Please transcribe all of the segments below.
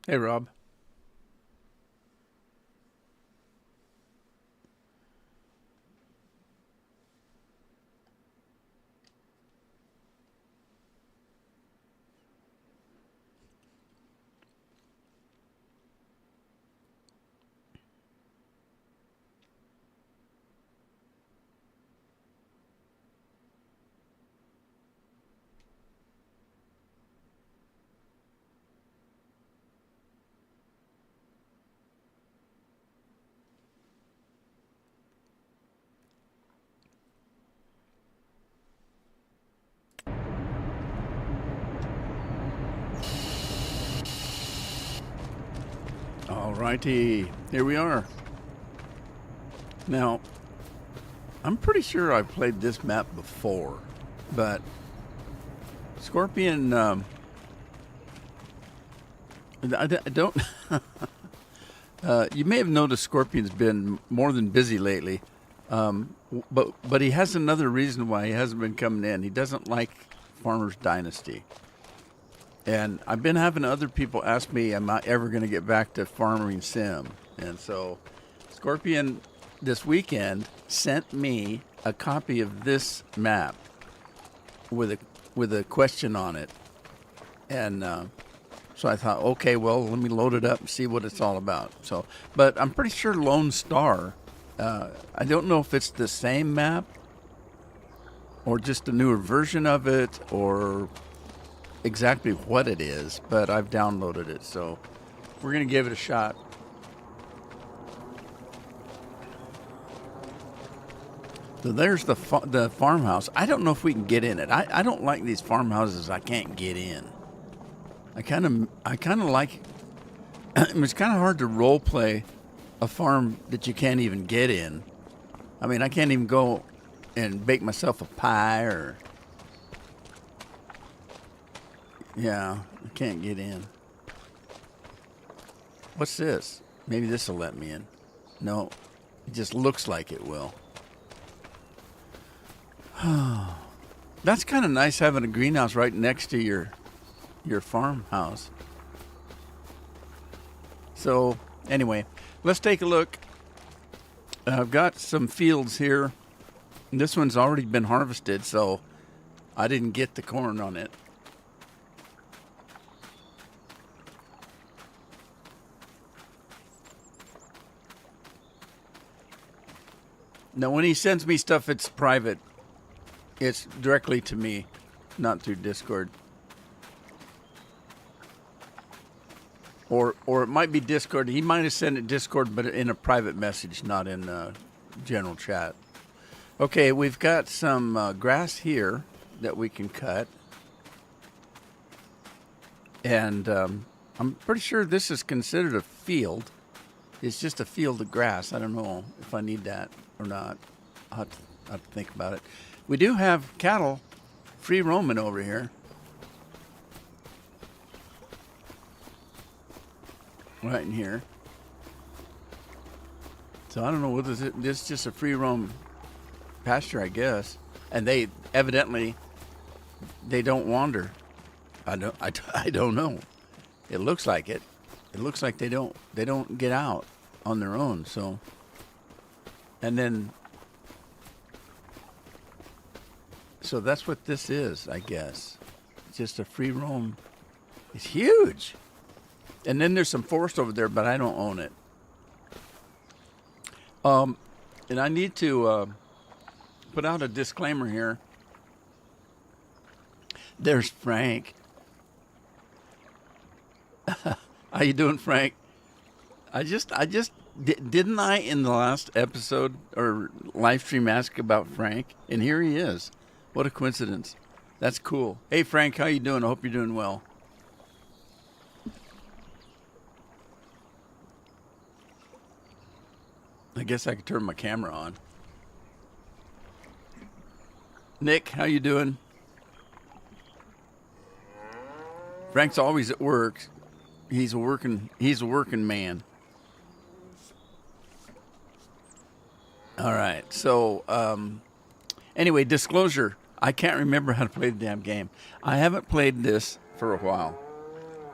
Hey, Rob. All righty. Here we are. Now, I'm pretty sure I've played this map before, but Scorpion, I don't. You may have noticed Scorpion's been more than busy lately, but he has another reason why he hasn't been coming in. He doesn't like Farmer's Dynasty. And I've been having other people ask me, am I ever going to get back to Farming Sim? And so Scorpion this weekend sent me a copy of this map with a question on it. And so I thought, okay, well, let me load it up and see what it's all about. So, but I'm pretty sure Lone Star, I don't know if it's the same map or just a newer version of it or exactly what it is, but I've downloaded it, so we're gonna give it a shot. So there's the farmhouse. I don't know if we can get in it. I don't like these farmhouses I can't get in. I kind of like. It's kind of hard to role play a farm that you can't even get in. I mean, I can't even go and bake myself a pie or. Yeah, I can't get in. What's this? Maybe this will let me in. No, it just looks like it will. That's kind of nice having a greenhouse right next to your farmhouse. So anyway, let's take a look. I've got some fields here. This one's already been harvested, so I didn't get the corn on it. Now, when he sends me stuff, it's private. It's directly to me, not through Discord. Or it might be Discord. He might have sent it Discord, but in a private message, not in general chat. Okay, we've got some grass here that we can cut. And I'm pretty sure this is considered a field. It's just a field of grass. I don't know if I need that or not. I'll have to think about it. We do have cattle free roaming over here. Right in here. So I don't know whether this is just a free roam pasture, I guess. And they evidently they don't wander. I don't know. It looks like it. It looks like they don't get out on their own. So and then so that's what this is, I guess. It's just a free roam. It's huge. And then there's some forest over there, but I don't own it. And I need to put out a disclaimer here. There's Frank. How you doing, Frank? Didn't I in the last episode or live stream ask about Frank? And here he is. What a coincidence. That's cool. Hey, Frank, how you doing? I hope you're doing well. I guess I could turn my camera on. Nick, how you doing? Frank's always at work. He's a working man. All right. So anyway, disclosure. I can't remember how to play the damn game. I haven't played this for a while.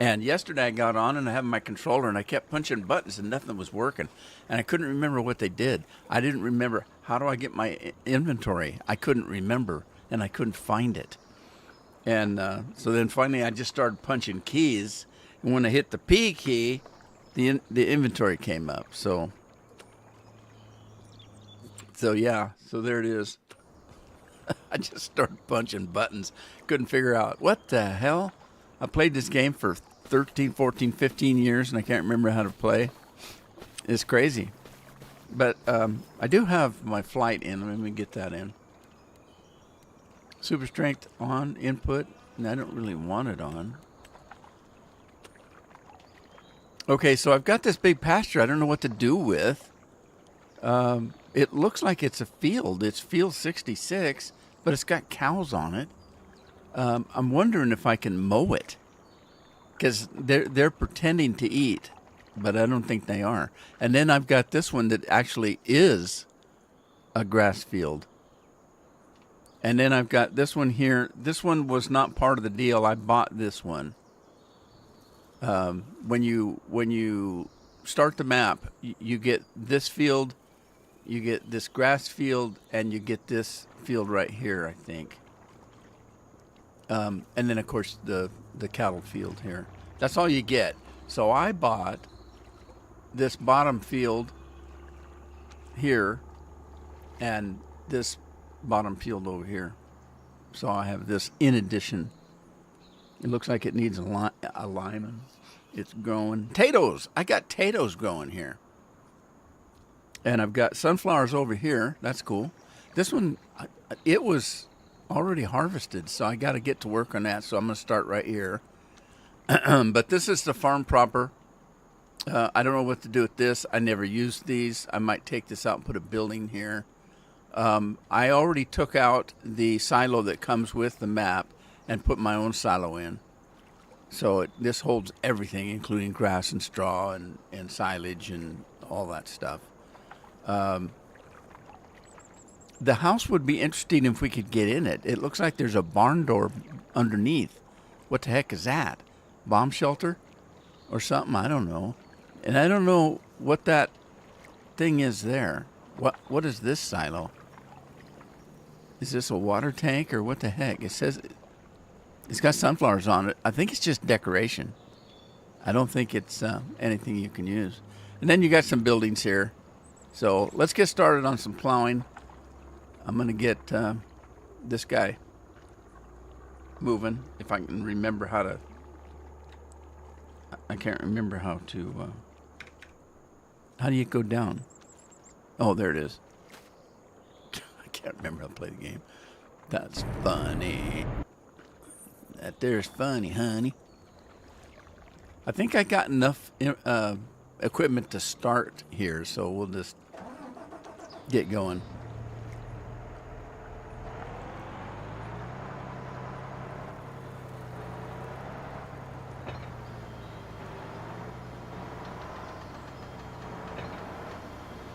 And yesterday I got on and I had my controller and I kept punching buttons and nothing was working. And I couldn't remember what they did. I didn't remember how do I get my inventory. I couldn't remember and I couldn't find it. And so then finally I just started punching keys. And when I hit the P key, the inventory came up. So yeah, so there it is. I just started punching buttons. Couldn't figure out what the hell. I played this game for 13, 14, 15 years, and I can't remember how to play. It's crazy. But I do have my flight in. Let me get that in. Super strength on input, and I don't really want it on. Okay, so I've got this big pasture I don't know what to do with. It looks like it's a field. It's field 66, but it's got cows on it. I'm wondering if I can mow it, because they're pretending to eat, but I don't think they are. And then I've got this one that actually is a grass field. And then I've got this one here. This one was not part of the deal. I bought this one. When you start the map, you get this field, you get this grass field, and you get this field right here, I think. And then, of course, the cattle field here. That's all you get. So I bought this bottom field here and this bottom field over here. So I have this in addition. It looks like it needs a lineman. It's growing. Potatoes. I got potatoes growing here. And I've got sunflowers over here. That's cool. This one, it was already harvested, so I got to get to work on that. So I'm going to start right here. But this is the farm proper. I don't know what to do with this. I never used these. I might take this out and put a building here. I already took out the silo that comes with the map and put my own silo in. So this holds everything, including grass and straw and silage and all that stuff. The house would be interesting if we could get in it. It looks like there's a barn door underneath. What the heck is that? Bomb shelter or something? I don't know. And I don't know what that thing is there. What is this silo? Is this a water tank or what the heck? It says it's got sunflowers on it. I think it's just decoration. I don't think it's anything you can use. And then you got some buildings here. So let's get started on some plowing. I'm going to get this guy moving. If I can remember how to... I can't remember how to... how do you go down? Oh, there it is. I can't remember how to play the game. That's funny. That there's funny, honey. I think I got enough equipment to start here, so we'll just get going.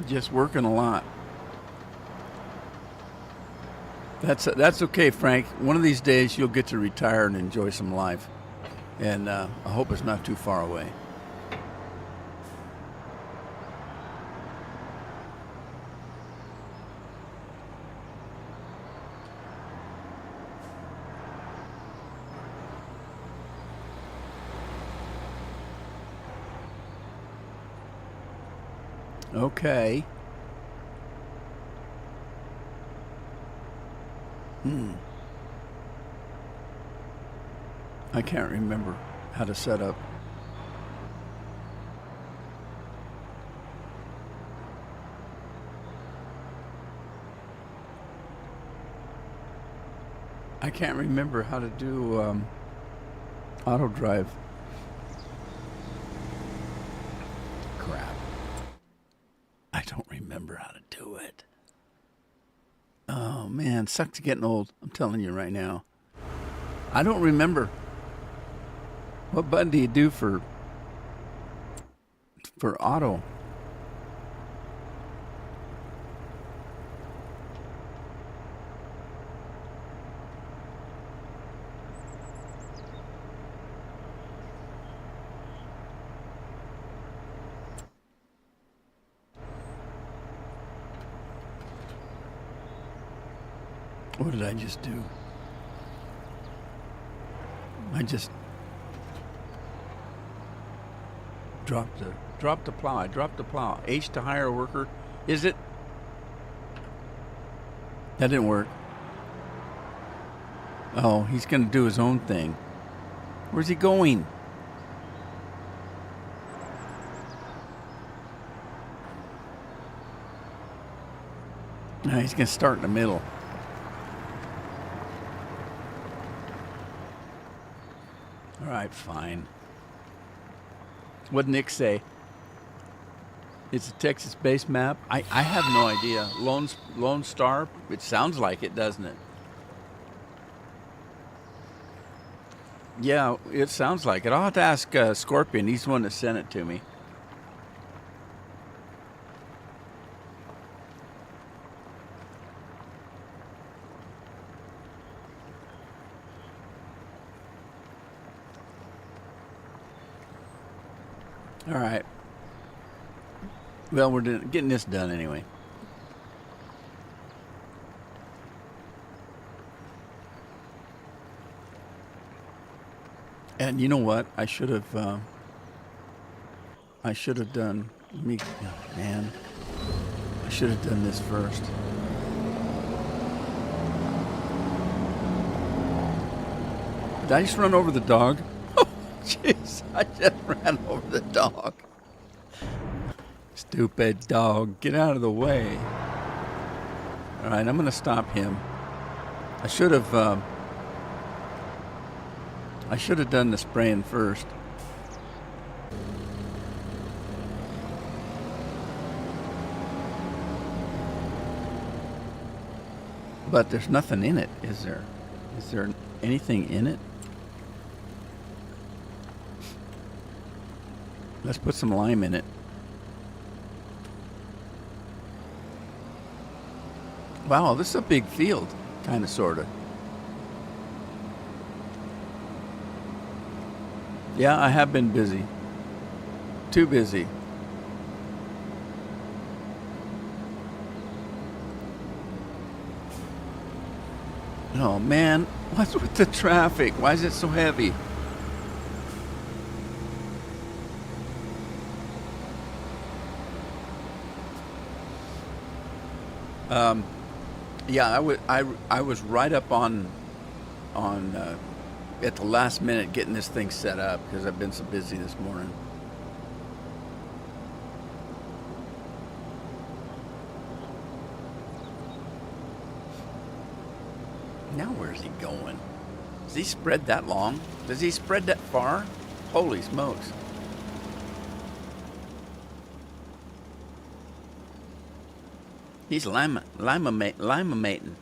Just working a lot. That's okay, Frank. One of these days you'll get to retire and enjoy some life. And I hope it's not too far away. Okay. I can't remember how to set up. I can't remember how to do auto drive. Crap. I don't remember how to do it. Oh man, sucks getting old. I'm telling you right now. I don't remember. What button do you do for auto? What did I just do? I just dropped the plow. I dropped the plow. H to hire a worker. Is it? That didn't work. Oh, he's going to do his own thing. Where's he going? No, he's going to start in the middle. All right, fine. What'd Nick say? It's a Texas-based map. I have no idea. Lone Star. It sounds like it, doesn't it? Yeah, it sounds like it. I'll have to ask Scorpion. He's the one that sent it to me. All right. Well, we're getting this done anyway. And you know what? I should have done. Me, man. I should have done this first. Did I just run over the dog? Oh, jeez! I just ran over the dog. Stupid dog! Get out of the way! All right, I'm gonna stop him. I should have done the spraying first. But there's nothing in it, is there? Is there anything in it? Let's put some lime in it. Wow, this is a big field, kind of, sort of. Yeah, I have been busy. Too busy. Oh, man. What's with the traffic? Why is it so heavy? Yeah, I was right up on at the last minute getting this thing set up because I've been so busy this morning. Now where's he going? Does he spread that long? Does he spread that far? Holy smokes. He's lima-mating.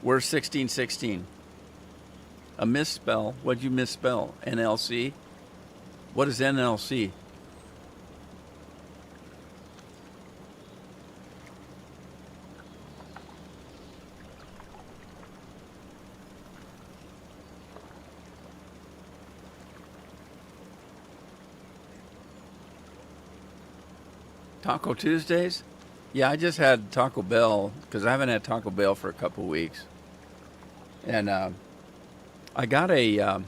Where's 1616? A misspell. What'd you misspell? NLC? What is NLC? Taco Tuesdays? Yeah, I just had Taco Bell because I haven't had Taco Bell for a couple weeks. And I got a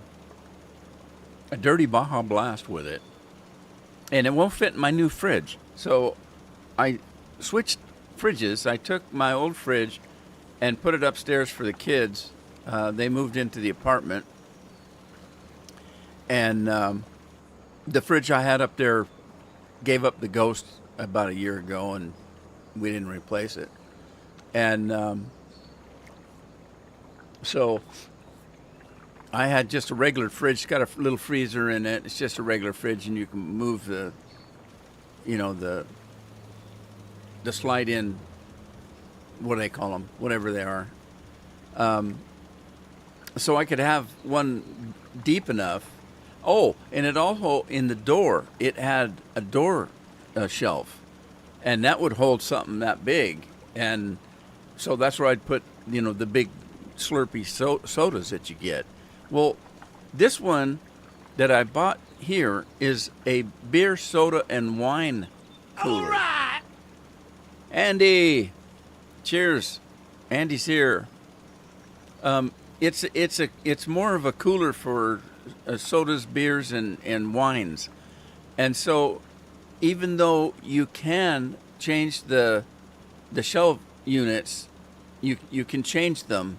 Dirty Baja Blast with it. And it won't fit in my new fridge. So I switched fridges. I took my old fridge and put it upstairs for the kids. They moved into the apartment. And the fridge I had up there gave up the ghost about a year ago, and we didn't replace it. And so I had just a regular fridge. It's got a little freezer in it. It's just a regular fridge, and you can move the slide in, what do they call them? Whatever they are. So I could have one deep enough. Oh, and it also, in the door, it had a door shelf, and that would hold something that big. And so that's where I'd put, the big Slurpee sodas that you get. Well, this one that I bought here is a beer, soda, and wine cooler. All right. Andy, cheers. Andy's here. It's more of a cooler for sodas, beers, and wines, and so even though you can change the shelf units, you can change them,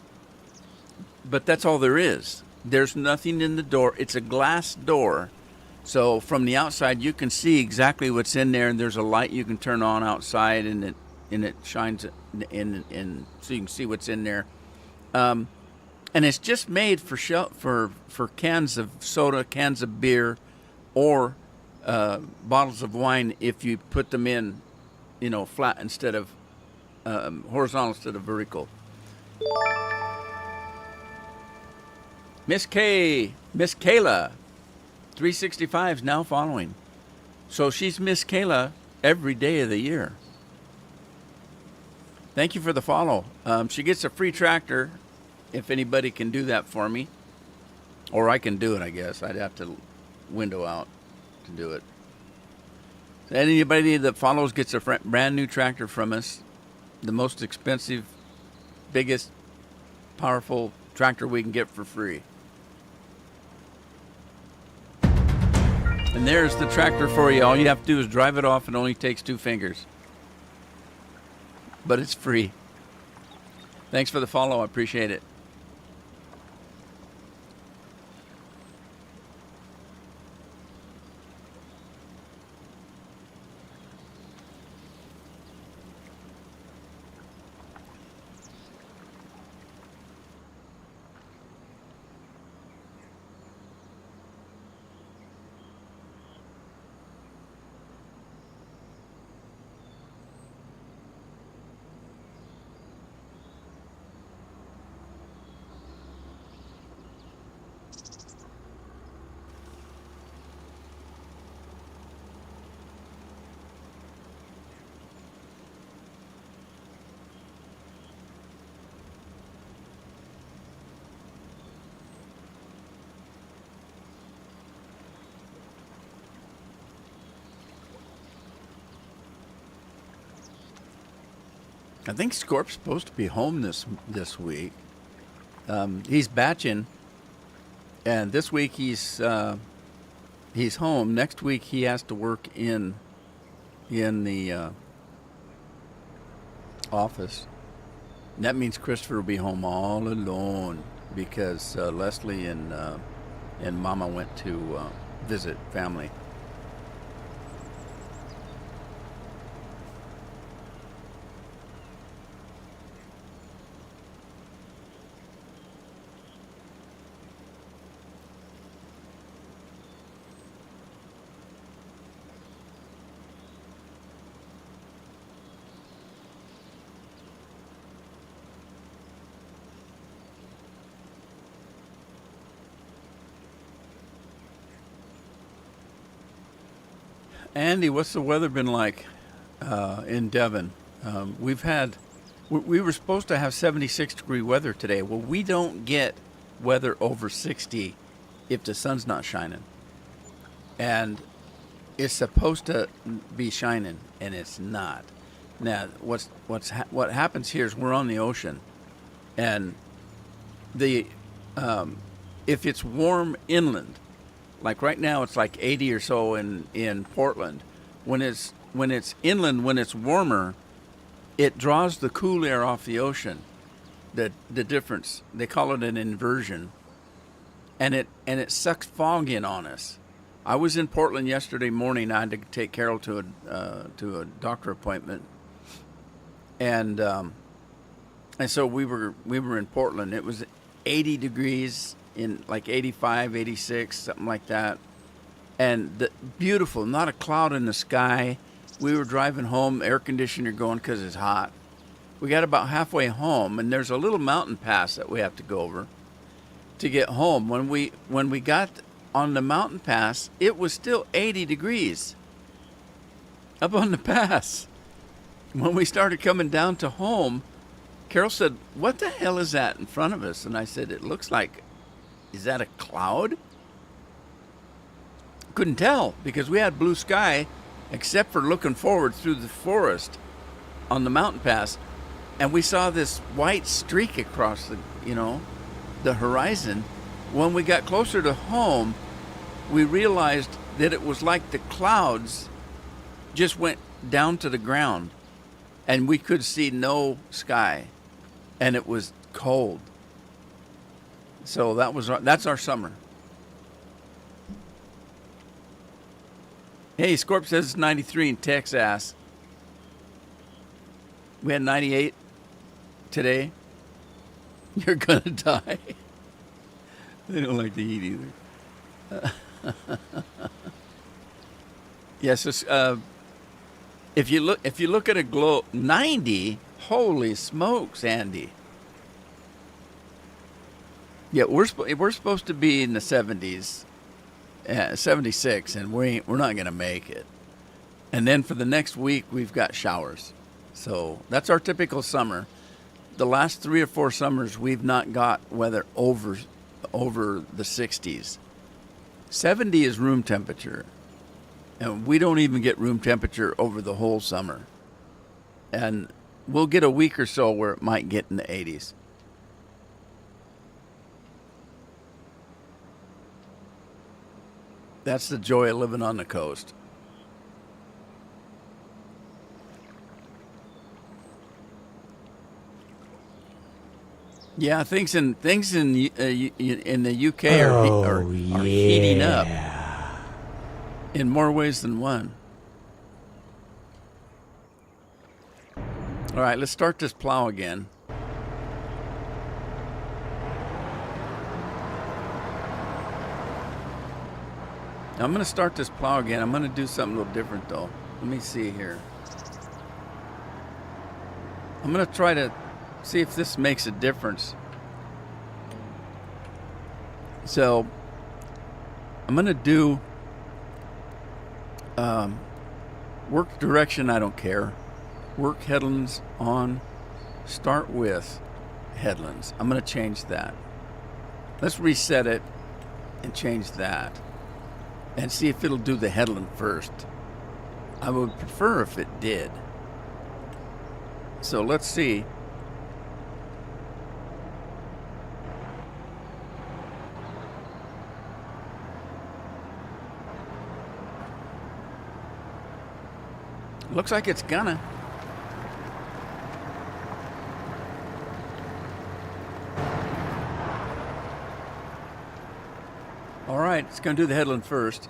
but that's all there is. There's nothing in the door. It's a glass door. So from the outside, you can see exactly what's in there, and there's a light you can turn on outside, and it shines in so you can see what's in there. And it's just made for cans of soda, cans of beer, or bottles of wine. If you put them in, flat instead of horizontal instead of vertical. Miss Kayla, 365 is now following. So she's Miss Kayla every day of the year. Thank you for the follow. She gets a free tractor if anybody can do that for me. Or I can do it, I guess. I'd have to window out to do it. So anybody that follows gets a brand new tractor from us. The most expensive, biggest, powerful tractor we can get for free. And there's the tractor for you. All you have to do is drive it off. It only takes 2 fingers. But it's free. Thanks for the follow. I appreciate it. I think Scorp's supposed to be home this week. He's batching, and this week he's home. Next week he has to work in the office. And that means Christopher will be home all alone because Leslie and Mama went to visit family. Andy, what's the weather been like in Devon? We were supposed to have 76-degree weather today. Well, we don't get weather over 60 if the sun's not shining. And it's supposed to be shining, and it's not. Now, what happens here is we're on the ocean, and if it's warm inland, like right now it's like 80 or so in Portland. When it's inland, when it's warmer, it draws the cool air off the ocean. The difference, they call it an inversion, and it sucks fog in on us. I was in Portland yesterday morning. I had to take Carol to a doctor appointment, and so we were in Portland. It was 80 degrees, in like 85, 86, something like that. And beautiful, not a cloud in the sky. We were driving home, air conditioner going because it's hot. We got about halfway home, and there's a little mountain pass that we have to go over to get home. When we got on the mountain pass, it was still 80 degrees up on the pass. When we started coming down to home, Carol said, "What the hell is that in front of us?" And I said, "It looks like, is that a cloud?" Couldn't tell because we had blue sky except for looking forward through the forest on the mountain pass, and we saw this white streak across the, the horizon. When we got closer to home, we realized that it was like the clouds just went down to the ground and we could see no sky, and it was cold. So that's our summer. Hey, Scorp says it's 93 in Texas. We had 98 today. You're gonna die. They don't like to eat either. Yes, if you look at a globe, 90. Holy smokes, Andy. Yeah, we're supposed to be in the 70s, 76, and we're not gonna make it. And then for the next week, we've got showers. So that's our typical summer. The last 3 or 4 summers, we've not got weather over the 60s. 70 is room temperature, and we don't even get room temperature over the whole summer. And we'll get a week or so where it might get in the 80s. That's the joy of living on the coast. Yeah, things in the UK are heating up in more ways than one. All right, let's start this plow again. I'm going to start this plow again. I'm going to do something a little different, though. Let me see here. I'm going to try to see if this makes a difference. So I'm going to do work direction. I don't care. Work headlands on. Start with headlands. I'm going to change that. Let's reset it and change that and see if it'll do the headland first. I would prefer if it did. So let's see. Looks like it's gonna. All right, it's gonna do the headland first.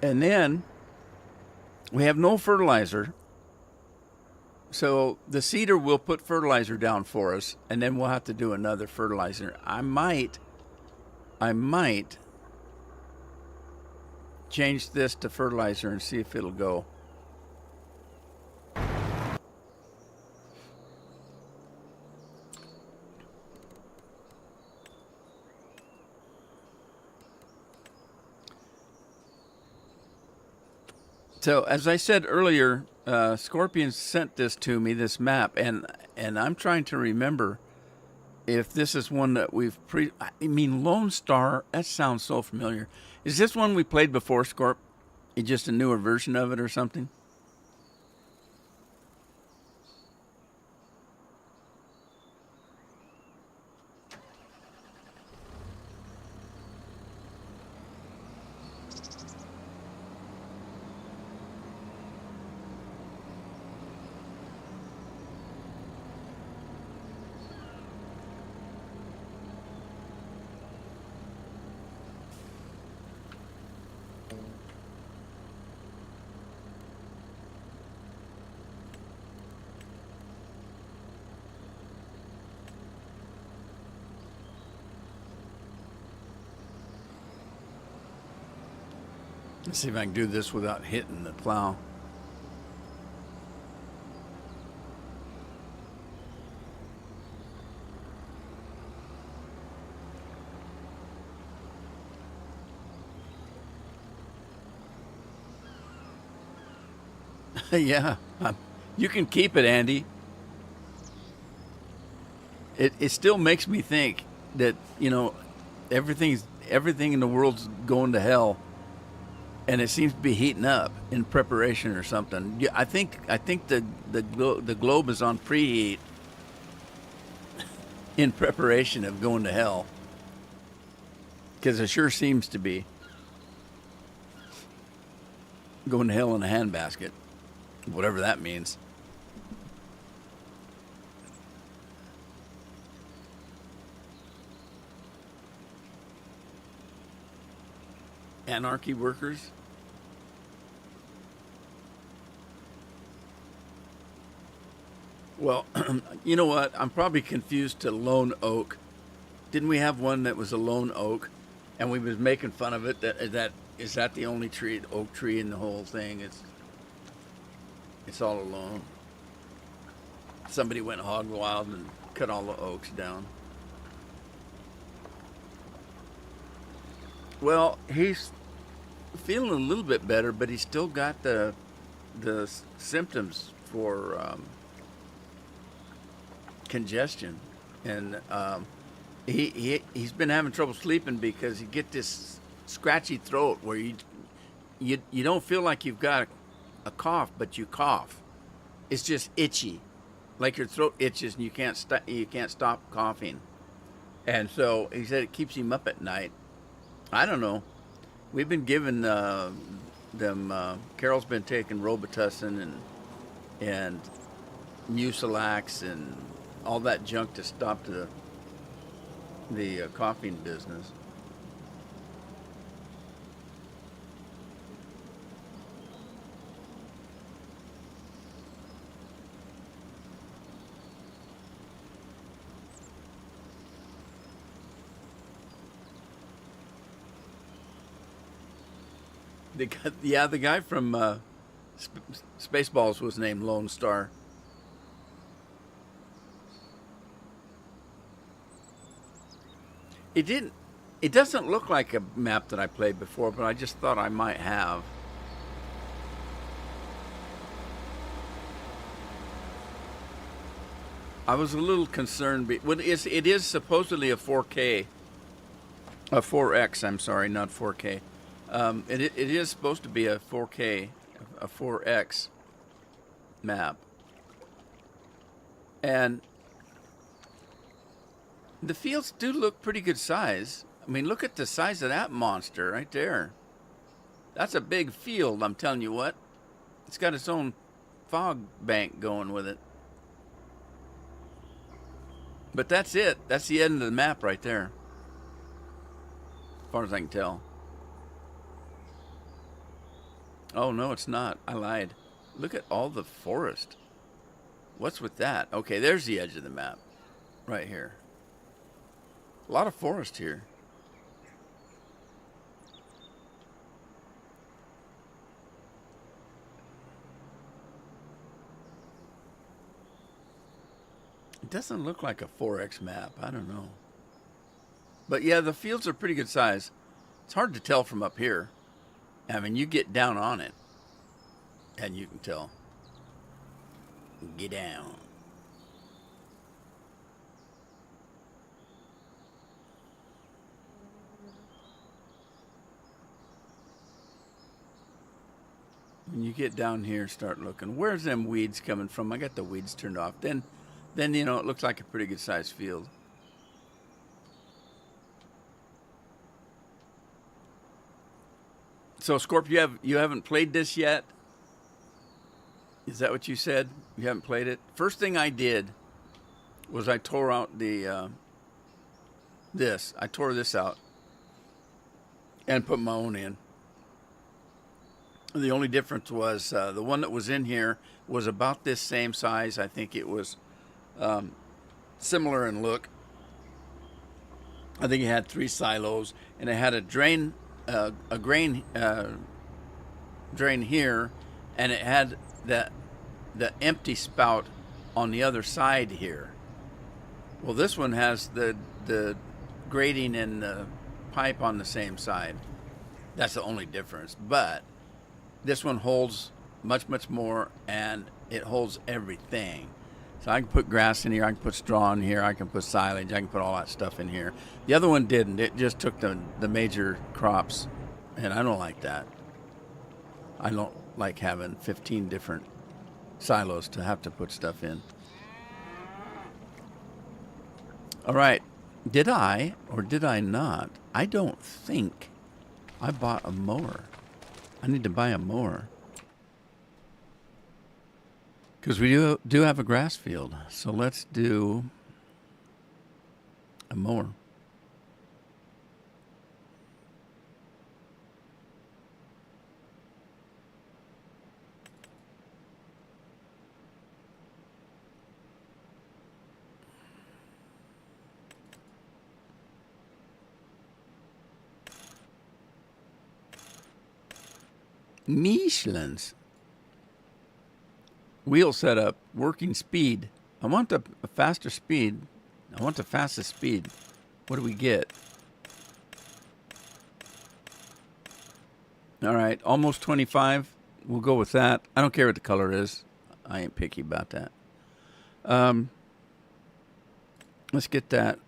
And then we have no fertilizer. So the seeder will put fertilizer down for us, and then we'll have to do another fertilizer. I might change this to fertilizer and see if it'll go. So as I said earlier, Scorpion sent this to me, this map, and I'm trying to remember if this is one that we've I mean, Lone Star, that sounds so familiar. Is this one we played before, Scorp? It's just a newer version of it or something? Let's see if I can do this without hitting the plow. Yeah, you can keep it, Andy. It still makes me think that, you know, everything in the world's going to hell, and it seems to be heating up in preparation or something. Yeah, I think the globe is on preheat. in preparation of going to hell, because it sure seems to be going to hell in a handbasket, whatever that means. Anarchy workers. Well, you know what? I'm probably confused to lone oak. Didn't we have one that was a lone oak, and we was making fun of it? That is that the only tree, oak tree in the whole thing? It's all alone. Somebody went hog wild and cut all the oaks down. Well, he's feeling a little bit better, but he's still got the symptoms for congestion, and he's been having trouble sleeping because you get this scratchy throat where you don't feel like you've got a cough, but you cough. It's just itchy, like your throat itches and you can't stop coughing. And so he said it keeps him up at night. I don't know. We've been giving them. Carol's been taking Robitussin and Mucilax and all that junk to stop the coughing business. The guy from Spaceballs was named Lone Star. It didn't. It doesn't look like a map that I played before, but I just thought I might have. I was a little concerned. It is supposedly a 4K, a 4X. I'm sorry, not 4K. It is supposed to be a 4K, a 4X map, and the fields do look pretty good size. I mean, look at the size of that monster right there. That's a big field, I'm telling you what. It's got its own fog bank going with it. But that's it. That's the end of the map right there, as far as I can tell. Oh, no, it's not. I lied. Look at all the forest. What's with that? Okay, there's the edge of the map right here. A lot of forest here. It doesn't look like a 4X map. I don't know. But yeah, the fields are pretty good size. It's hard to tell from up here. I mean, you get down on it, and you can tell. Get down. When you get down here, start looking. Where's them weeds coming from? I got the weeds turned off. Then you know it looks like a pretty good sized field. So, Scorp, you haven't played this yet? Is that what you said? You haven't played it? First thing I did was I tore out the this. I tore this out and put my own in. The only difference was the one that was in here was about this same size. I think it was similar in look. I think it had 3 silos, and it had a grain drain here, and it had the empty spout on the other side here. Well, this one has the grating and the pipe on the same side. That's the only difference. But this one holds much more, and it holds everything. So I can put grass in here, I can put straw in here, I can put silage, I can put all that stuff in here. The other one didn't. It just took the major crops, and I don't like that. I don't like having 15 different silos to have to put stuff in. All right. Did I or did I not? I don't think I bought a mower. I need to buy a mower. Because we do have a grass field. So let's do a mower. Michelin's. Wheel setup, working speed. I want a faster speed. I want the fastest speed. What do we get? All right, almost 25. We'll go with that. I don't care what the color is. I ain't picky about that. Let's get that.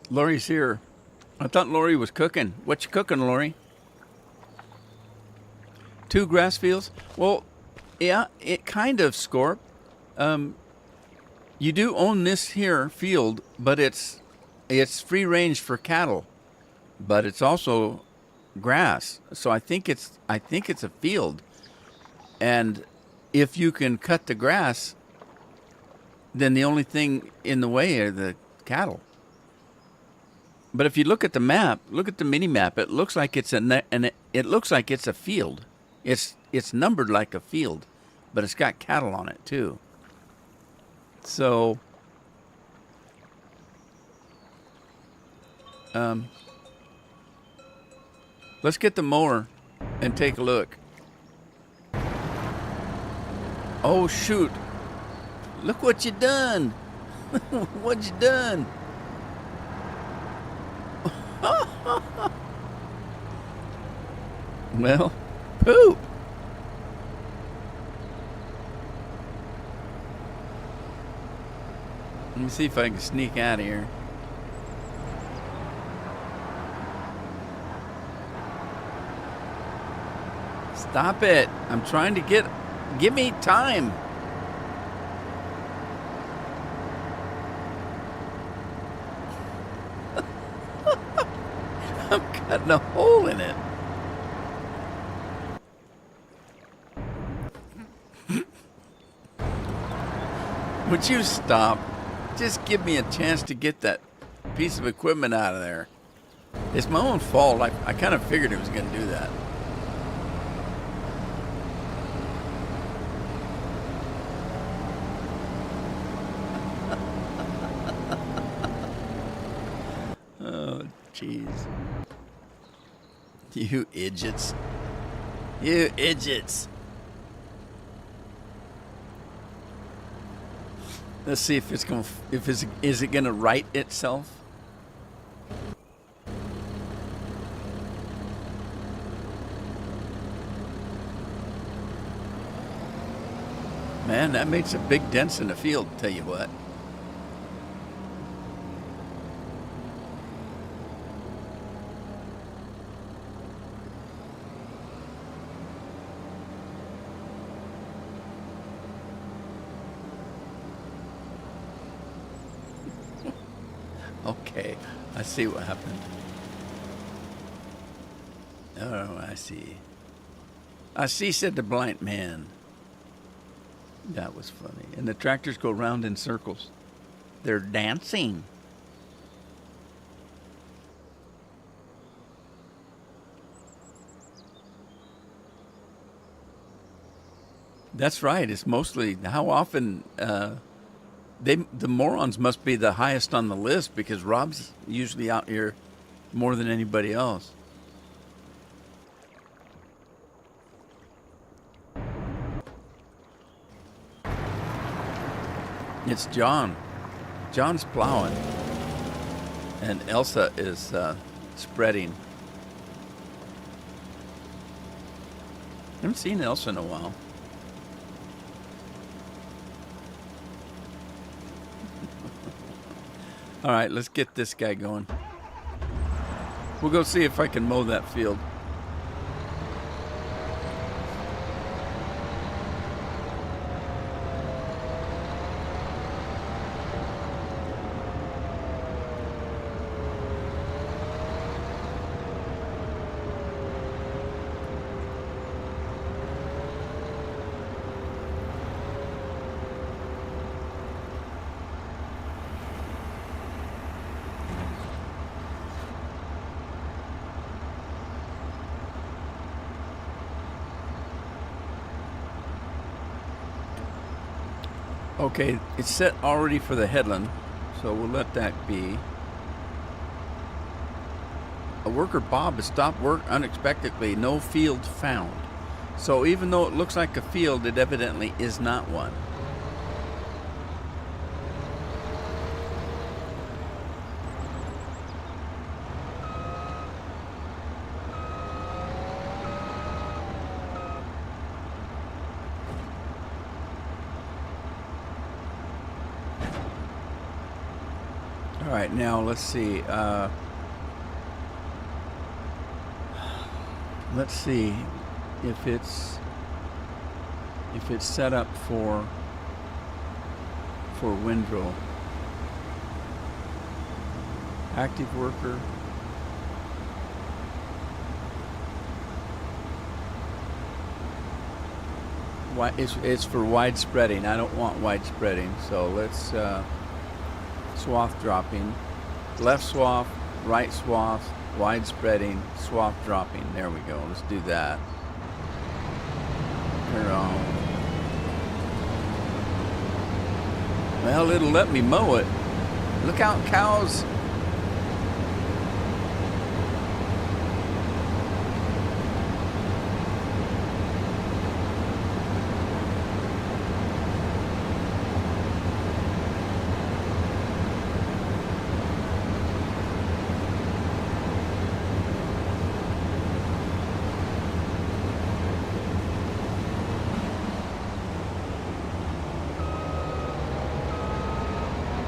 Lori's here. I thought Lori was cooking. What you cooking, Lori? 2 grass fields? Well, yeah, it kind of, Scorp. You do own this here field, but it's free range for cattle, but it's also grass. So I think it's a field, and if you can cut the grass, then the only thing in the way are the cattle. But if you look at the map, look at the mini map, it looks like it's it looks like it's a field. It's numbered like a field, but it's got cattle on it too. So let's get the mower and take a look. Oh shoot. Look what you done. What you done? Well, poop. Let me see if I can sneak out of here. Stop it. I'm trying to give me time. I'm cutting a hole in it. Would you stop? Just give me a chance to get that piece of equipment out of there. It's my own fault. I kind of figured it was going to do that. Oh, jeez. You idiots. You idiots. Let's see if it's going. Is it going to right itself? Man, that makes a big dent in the field. Tell you what. Okay, I see what happened. Oh, I see. I see, said the blind man. That was funny. And the tractors go round in circles. They're dancing. That's right. It's mostly how often the morons must be the highest on the list because Rob's usually out here more than anybody else. It's John. John's plowing. And Elsa is spreading. I haven't seen Elsa in a while. All right, let's get this guy going. We'll go see if I can mow that field. Okay, it's set already for the headland, so we'll let that be. A worker Bob has stopped work unexpectedly. No field found. So even though it looks like a field, it evidently is not one. All right, now let's see. Let's see if it's set up for windrow. Active worker. It's for wide spreading. I don't want wide spreading, so let's swath dropping. Left swath, right swath, wide spreading, swath dropping. There we go. Let's do that. Turn it on. Well, it'll let me mow it. Look out, cows.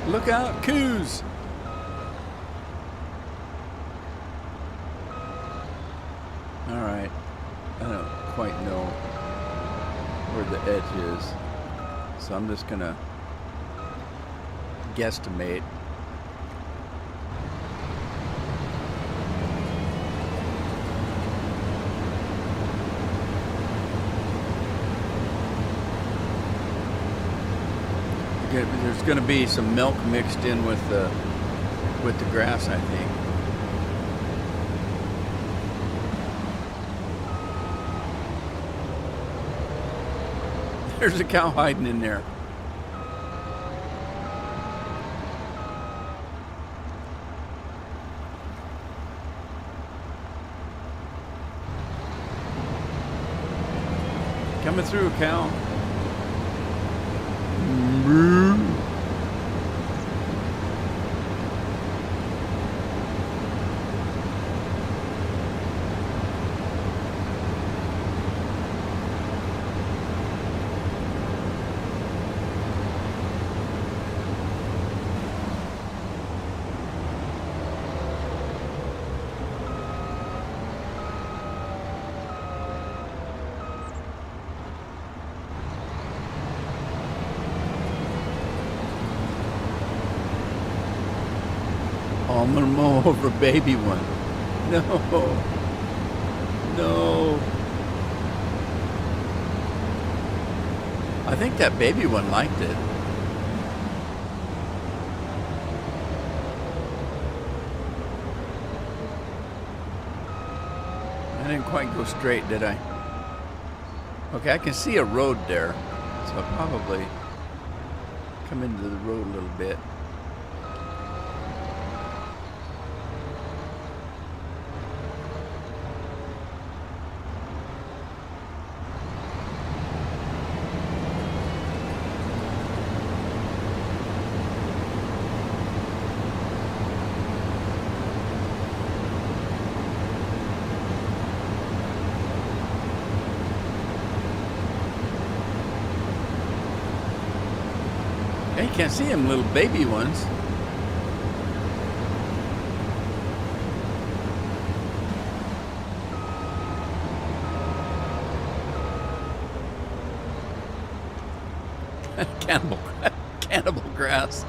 Look out, coos! Alright, I don't quite know where the edge is, so I'm just gonna guesstimate. There's going to be some milk mixed in with the grass, I think. There's a cow hiding in there. Coming through, cow. I'm gonna mow over baby one. No. No. I think that baby one liked it. I didn't quite go straight, did I? Okay, I can see a road there, so I'll probably come into the road a little bit. You can't see them little baby ones. Cannibal grass.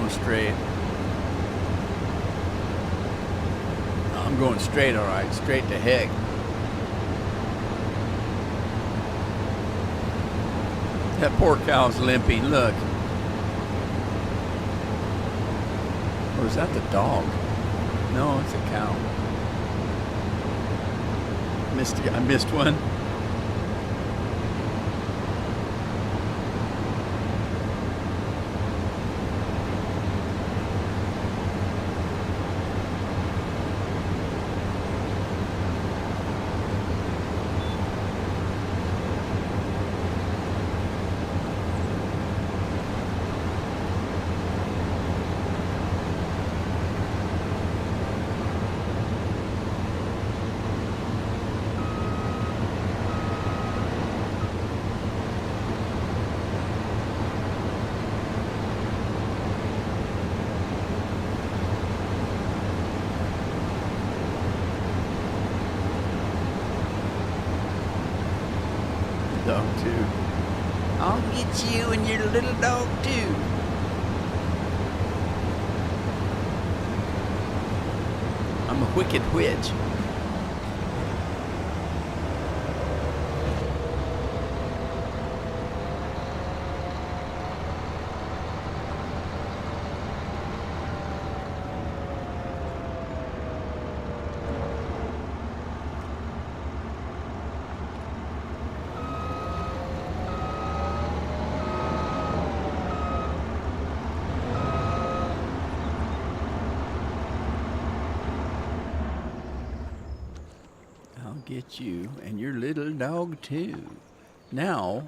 going straight. I'm going straight, all right. Straight to heck. That poor cow's limping. Look. Or is that the dog? No, it's a cow. I missed one. Dog too. I'll get you and your little dog too. I'm a wicked witch. Get you and your little dog too. Now,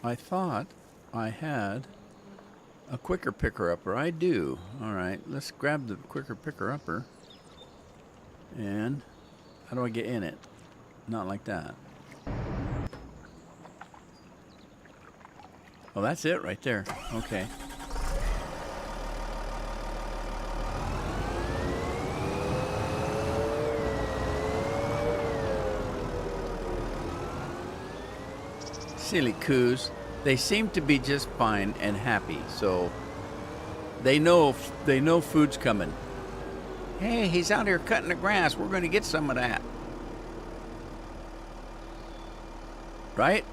I thought I had a quicker picker-upper. I do. All right, let's grab the quicker picker-upper. And how do I get in it? Not like that. Oh, that's it right there. Okay. Silly coos. They seem to be just fine and happy, so they know food's coming. Hey, he's out here cutting the grass. We're going to get some of that. Right?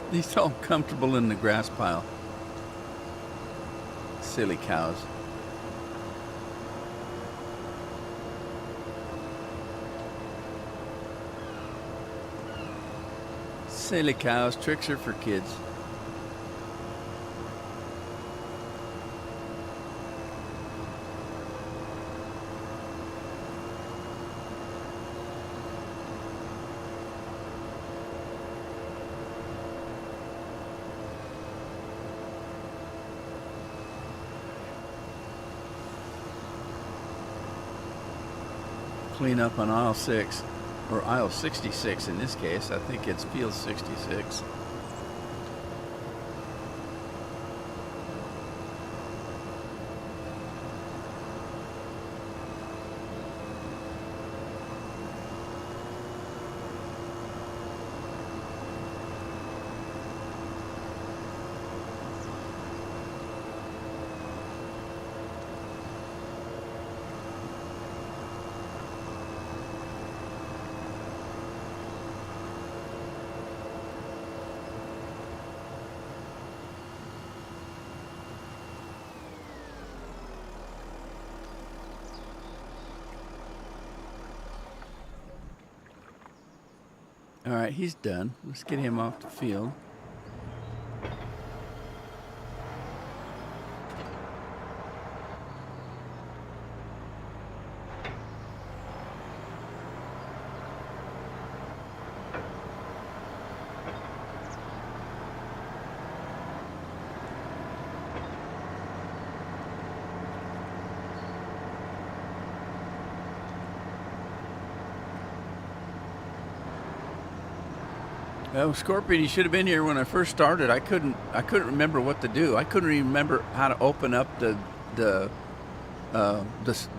He's all comfortable in the grass pile. Silly cows. Silly cows. Tricks are for kids. Clean up on aisle 6, or aisle 66 in this case. I think it's field 66. All right, he's done. Let's get him off the field. Well, Scorpion, you should have been here when I first started. I couldn't remember what to do. I couldn't remember how to open up the uh, the s-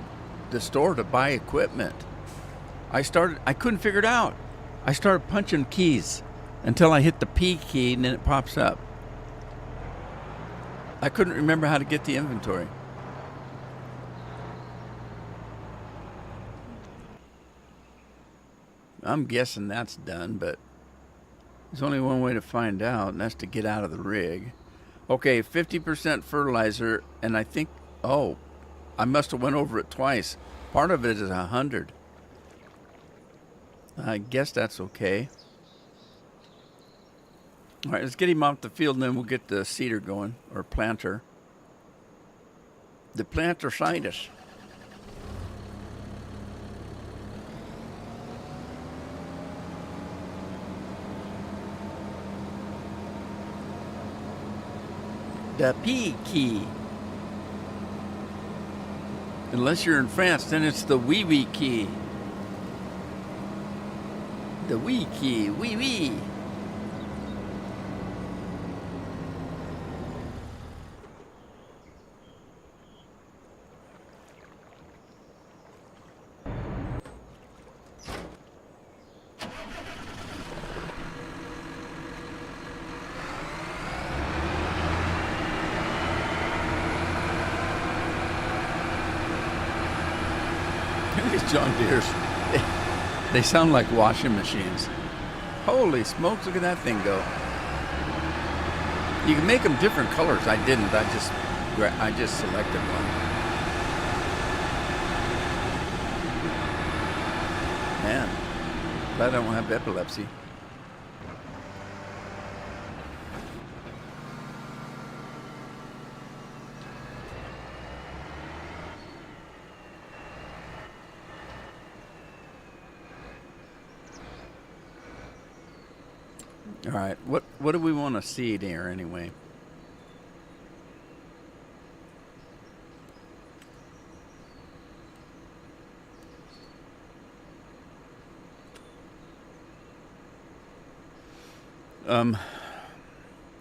the store to buy equipment. I couldn't figure it out. I started punching keys until I hit the P key and then it pops up. I couldn't remember how to get the inventory. I'm guessing that's done, but there's only one way to find out, and that's to get out of the rig. Okay, 50% fertilizer, and I think, oh, I must have went over it twice. Part of it is 100. I guess that's okay. All right, let's get him off the field, and then we'll get the seeder going, or planter. The plantar-sitis. The P key. Unless you're in France, then it's the wee key. The wee key, wee. These John Deere's, they sound like washing machines. Holy smokes, look at that thing go. You can make them different colors. I didn't. I just selected one. Man, glad I don't have epilepsy. All right, what do we want to seed here anyway?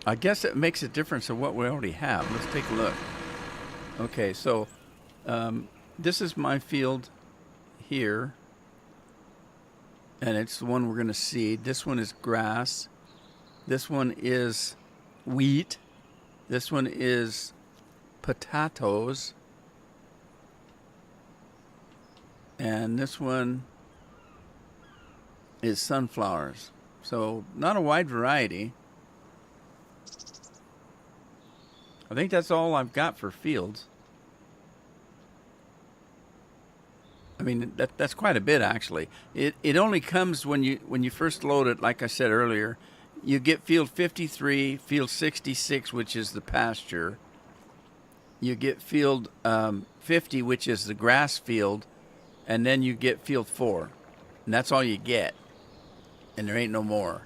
I guess it makes a difference of what we already have. Let's take a look. Okay, so this is my field here, and it's the one we're going to seed. This one is grass. This one is wheat. This one is potatoes. And this one is sunflowers. So not a wide variety. I think that's all I've got for fields. I mean, that's quite a bit actually. It only comes when you first load it, like I said earlier. You get field 53, field 66, which is the pasture. You get field 50, which is the grass field, and then you get field 4. And that's all you get. And there ain't no more.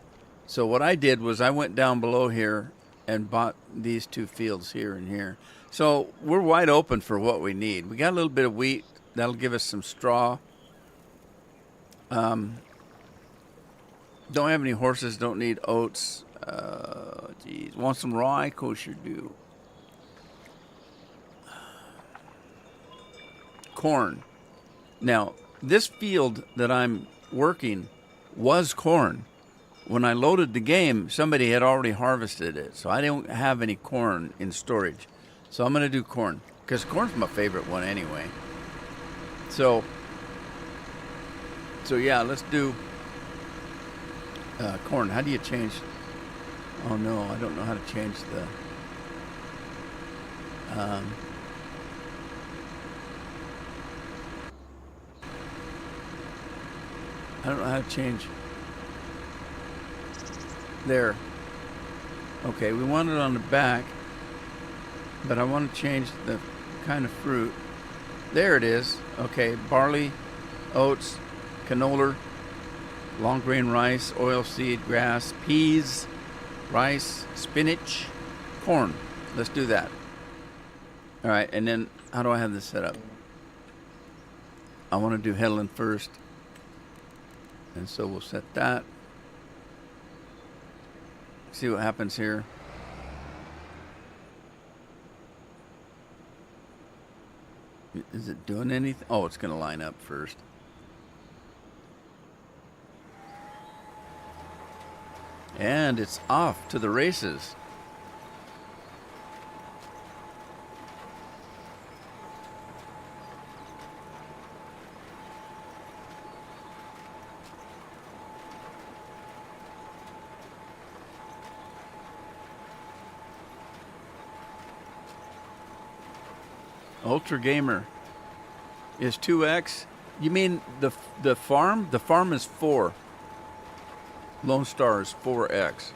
So what I did was I went down below here and bought these 2 fields here and here. So we're wide open for what we need. We got a little bit of wheat. That'll give us some straw. Don't have any horses, don't need oats. Geez, want some raw? I kosher do. Corn. Now, this field that I'm working was corn. When I loaded the game, somebody had already harvested it, so I don't have any corn in storage. So I'm going to do corn, because corn's my favorite one anyway. So yeah, let's do corn. How do you change? Oh no, I don't know how to change the. I don't know how to change. There. Okay, we want it on the back, but I want to change the kind of fruit. There it is. Okay, barley, oats, canola, long grain rice, oilseed, grass, peas, rice, spinach, corn. Let's do that. All right, and then how do I have this set up? I want to do headland first. And so we'll set that. See what happens here. Is it doing anything? Oh, it's going to line up first. And it's off to the races. Ultra Gamer is 2x. You mean the farm? The farm is 4. Lone Star is 4x.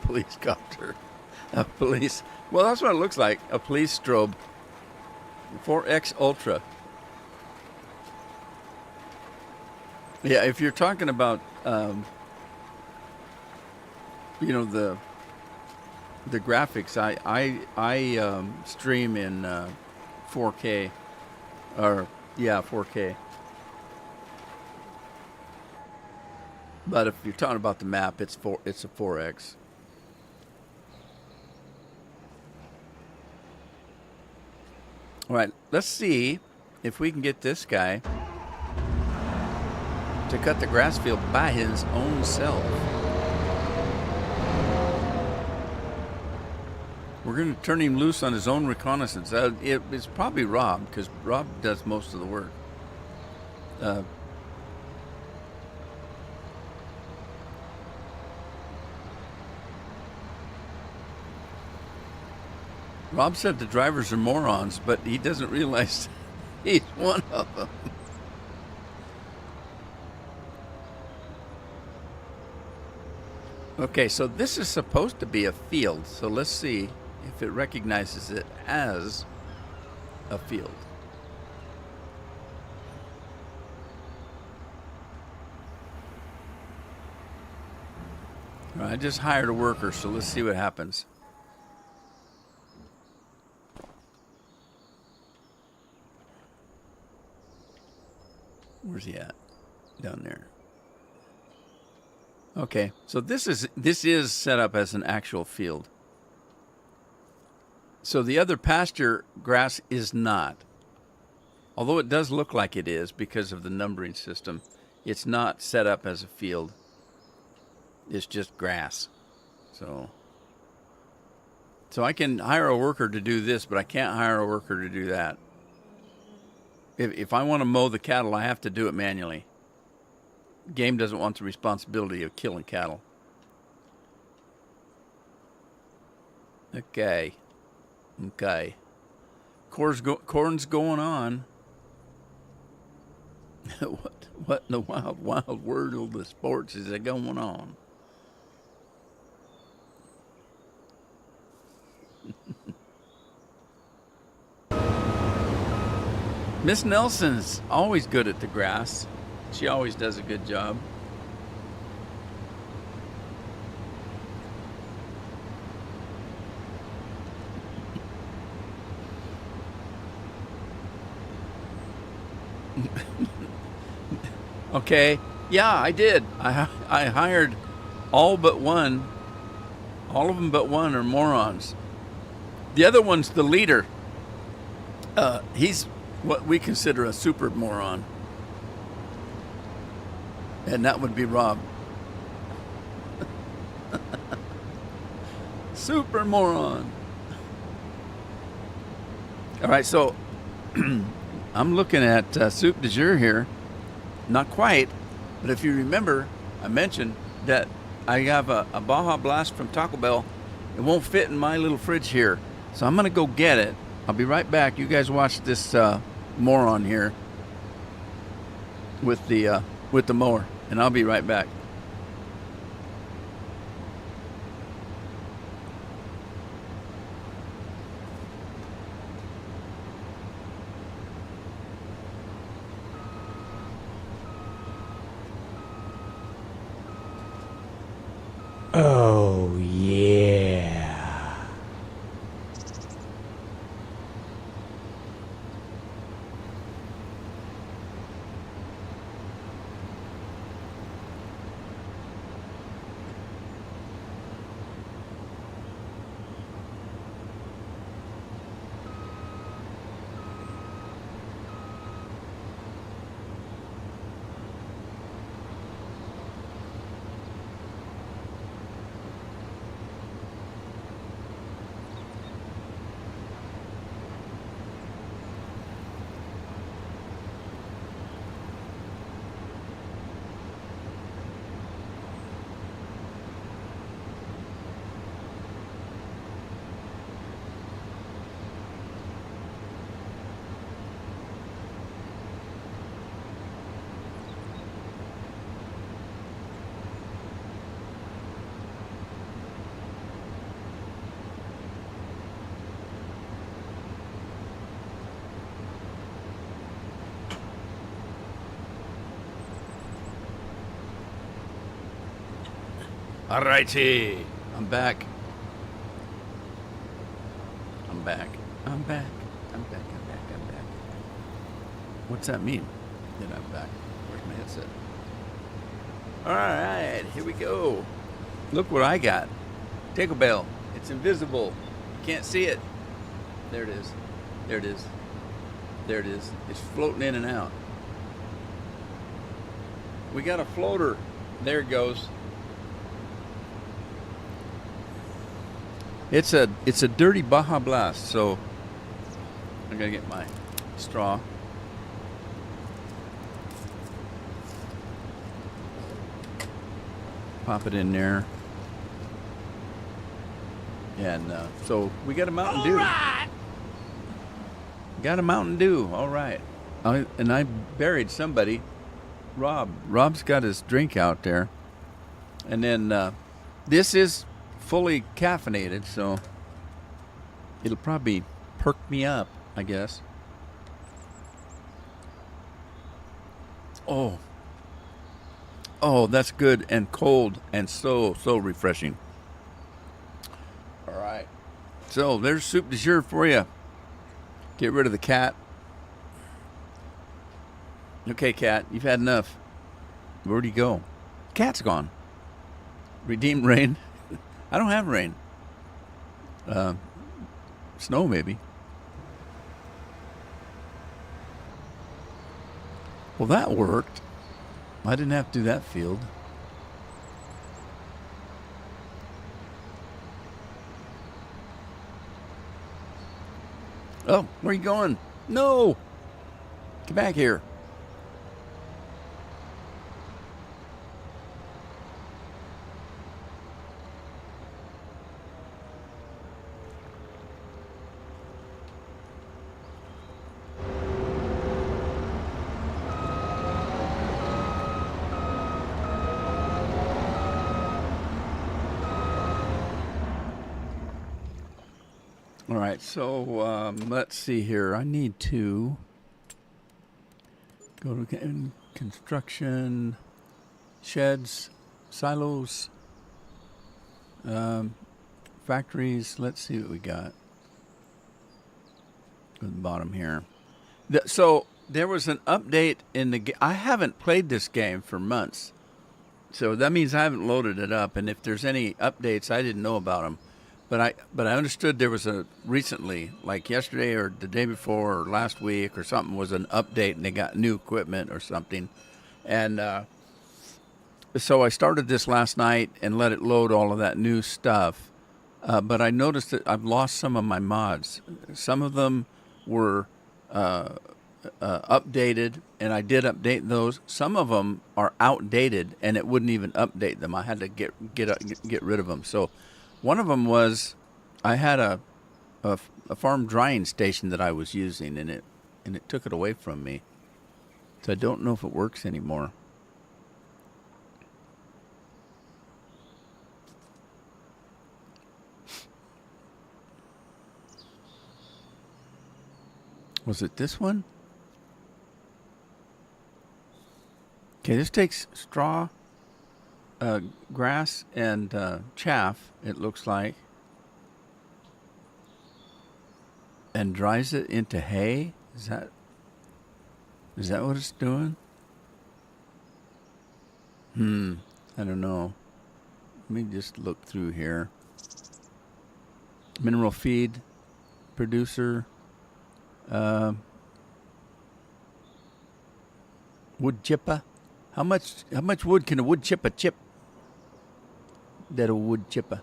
Police copter. A police. Well, that's what it looks like. A police strobe. 4X Ultra. Yeah, if you're talking about, the graphics, I stream in 4K, or 4K. But if you're talking about the map, it's a 4X. All right, let's see if we can get this guy to cut the grass field by his own self. We're going to turn him loose on his own reconnaissance. It's probably Rob, because Rob does most of the work. Rob said the drivers are morons, but he doesn't realize he's one of them. Okay, so this is supposed to be a field, so let's see if it recognizes it as a field. All right, I just hired a worker, so let's see what happens. Where's he at? Down there. Okay, so this is set up as an actual field. So the other pasture grass is not. Although it does look like it is because of the numbering system, it's not set up as a field. It's just grass. So I can hire a worker to do this, but I can't hire a worker to do that. If I want to mow the cattle, I have to do it manually. Game doesn't want the responsibility of killing cattle. Okay. Corn's going on. What in the wild world of sports is going on? Miss Nelson's always good at the grass. She always does a good job. Okay, yeah, I did. I hired all but one. All of them but one are morons. The other one's the leader. He's what we consider a super moron. And that would be Rob. Super moron. All right, so I'm looking at soup du jour here. Not quite, but if you remember, I mentioned that I have a Baja Blast from Taco Bell. It won't fit in my little fridge here, so I'm going to go get it. I'll be right back. You guys watch this moron here with the mower, and I'll be right back. yeah. All righty. I'm back. I'm back. I'm back. I'm back. I'm back. I'm back. What's that mean? That I'm back. Where's my headset? All right. Here we go. Look what I got. Taco Bell. It's invisible. You can't see it. There it is. There it is. There it is. It's floating in and out. We got a floater. There it goes. It's a dirty Baja Blast, so I gotta get my straw. Pop it in there. And so we got a Mountain Dew. Right. Got a Mountain Dew. All right. And I buried somebody. Rob. Rob's got his drink out there. And then this is fully caffeinated, so it'll probably perk me up, I guess. Oh, that's good and cold and so refreshing. All right, so there's soup de jour for you. Get rid of the cat. Okay, cat, you've had enough. Where'd he go? Cat's gone. Redeemed rain. I don't have rain. Snow, maybe. Well, that worked. I didn't have to do that field. Oh, where are you going? No! Get back here. All right, so let's see here. I need to go to construction, sheds, silos, factories. Let's see what we got. Go to the bottom here. So there was an update in the. I haven't played this game for months, so that means I haven't loaded it up. And if there's any updates, I didn't know about them. But I understood there was a recently, like yesterday or the day before or last week or something, was an update and they got new equipment or something. And so I started this last night and let it load all of that new stuff. But I noticed that I've lost some of my mods. Some of them were updated, and I did update those. Some of them are outdated, and it wouldn't even update them. I had to get rid of them. So one of them was I had a farm drying station that I was using, and it took it away from me. So I don't know if it works anymore. Was it this one? Okay, this takes straw. grass and chaff, it looks like, and dries it into hay. Is that what it's doing? I don't know. Let me just look through here. Mineral feed producer. Wood chipper. How much wood can a wood chipper chip? That a wood chipper.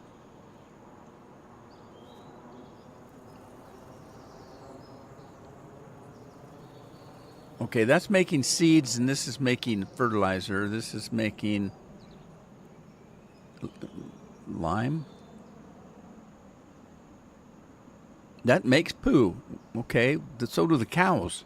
Okay, that's making seeds, and this is making fertilizer. This is making lime. That makes poo. Okay, so do the cows.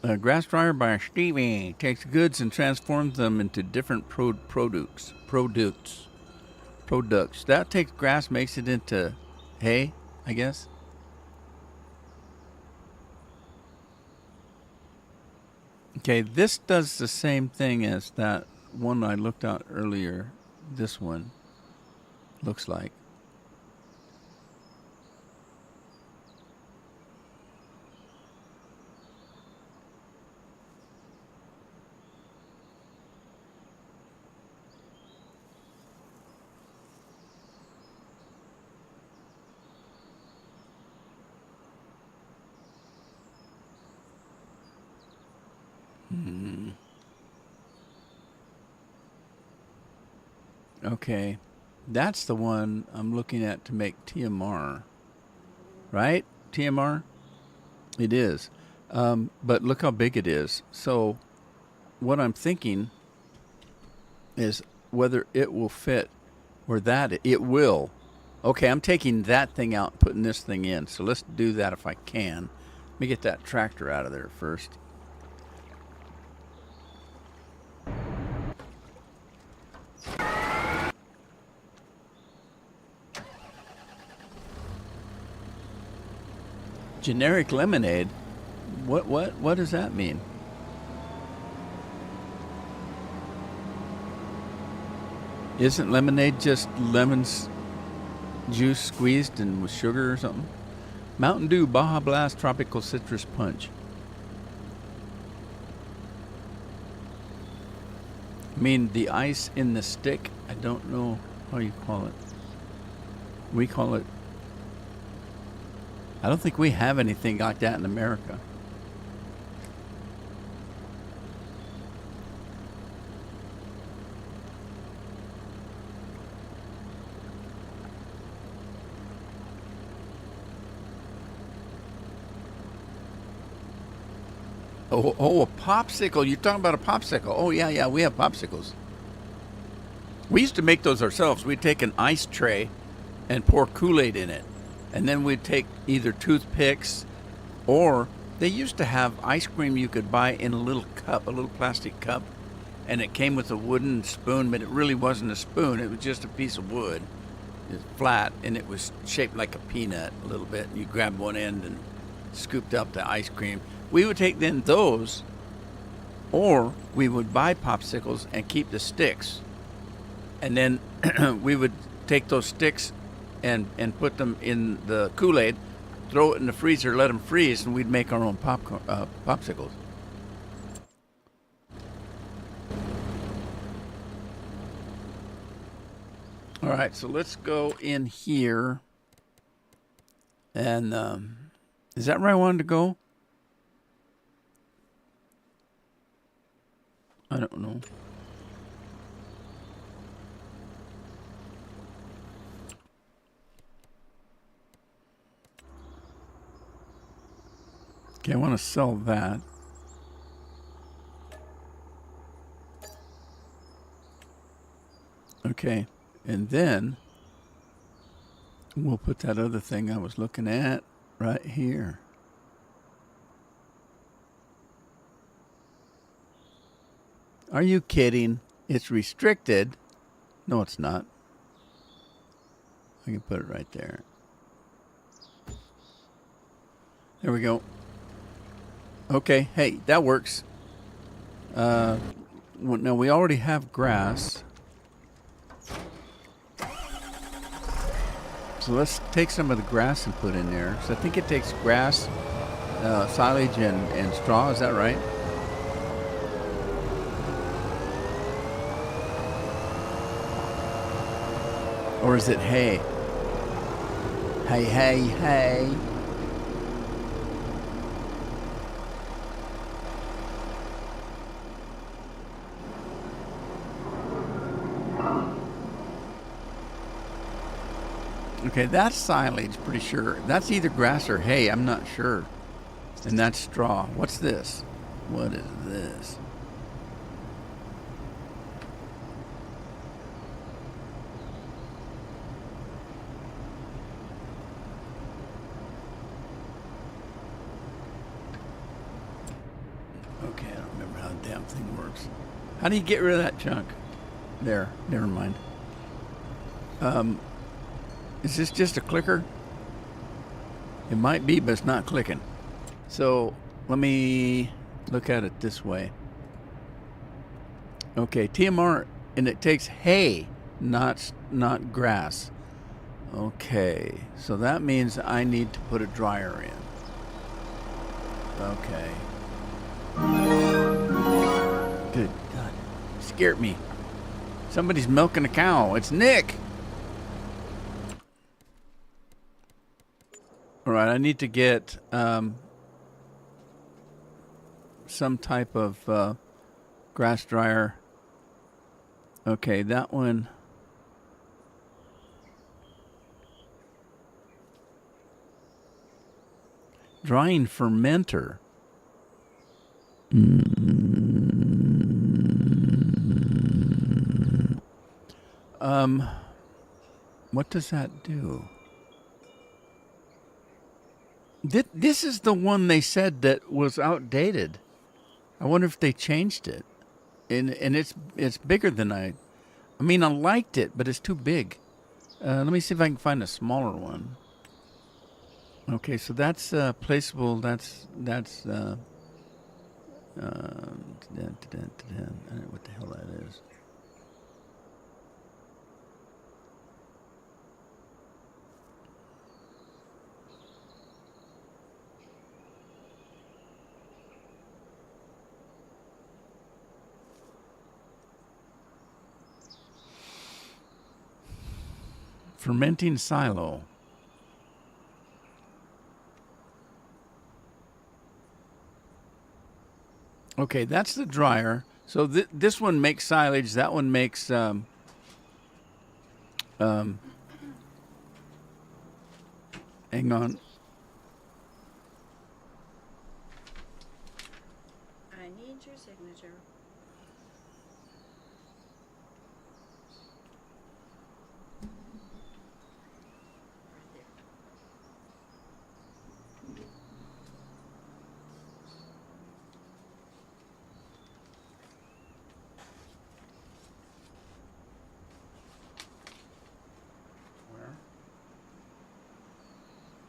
A grass dryer by Stevie takes goods and transforms them into different products. That takes grass, makes it into hay, I guess. Okay, this does the same thing as that one I looked at earlier. This one looks like. Okay, that's the one I'm looking at to make TMR, right? TMR? It is. But look how big it is. So what I'm thinking is whether it will fit or that it will. Okay, I'm taking that thing out and putting this thing in. So let's do that if I can. Let me get that tractor out of there first. Generic lemonade? What does that mean? Isn't lemonade just lemons juice squeezed and with sugar or something? Mountain Dew Baja Blast Tropical Citrus Punch. I mean the ice in the stick? I don't know how you call it. We call it... I don't think we have anything like that in America. Oh, a popsicle. You're talking about a popsicle. Oh, yeah, we have popsicles. We used to make those ourselves. We'd take an ice tray and pour Kool-Aid in it. And then we'd take either toothpicks or they used to have ice cream you could buy in a little cup, a little plastic cup. And it came with a wooden spoon, but it really wasn't a spoon. It was just a piece of wood. It was flat, and it was shaped like a peanut a little bit. And you grabbed one end and scooped up the ice cream. We would take then those, or we would buy popsicles and keep the sticks. And then we would take those sticks and put them in the Kool-Aid, throw it in the freezer, let them freeze, and we'd make our own popsicles. All right, so let's go in here. And is that where I wanted to go? I don't know. Okay, I want to sell that. Okay, and then we'll put that other thing I was looking at right here. Are you kidding? It's restricted. No, it's not. I can put it right there. There we go. Okay, hey, that works. No, we already have grass. So let's take some of the grass and put in there. So I think it takes grass, silage, and straw. Is that right? Or is it hay? Hey, hey, hey. Okay, that's silage, pretty sure. That's either grass or hay, I'm not sure. And that's straw. What's this? What is this? Okay, I don't remember how the damn thing works. How do you get rid of that junk? There, never mind. Is this just a clicker? It might be, but it's not clicking. So let me look at it this way. Okay, TMR, and it takes hay, not grass. Okay, so that means I need to put a dryer in. Okay. Good God, scared me. Somebody's milking a cow. It's Nick. All right, I need to get some type of grass dryer. Okay, that one. Drying fermenter. What does that do? This is the one they said that was outdated. I wonder if they changed it. And it's bigger than I mean, I liked it, but it's too big. Let me see if I can find a smaller one. Okay, so that's placeable. That's I don't know what the hell that is. Fermenting silo. Okay, that's the dryer. So this one makes silage. That one makes hang on. I need your signature. Right there. Where?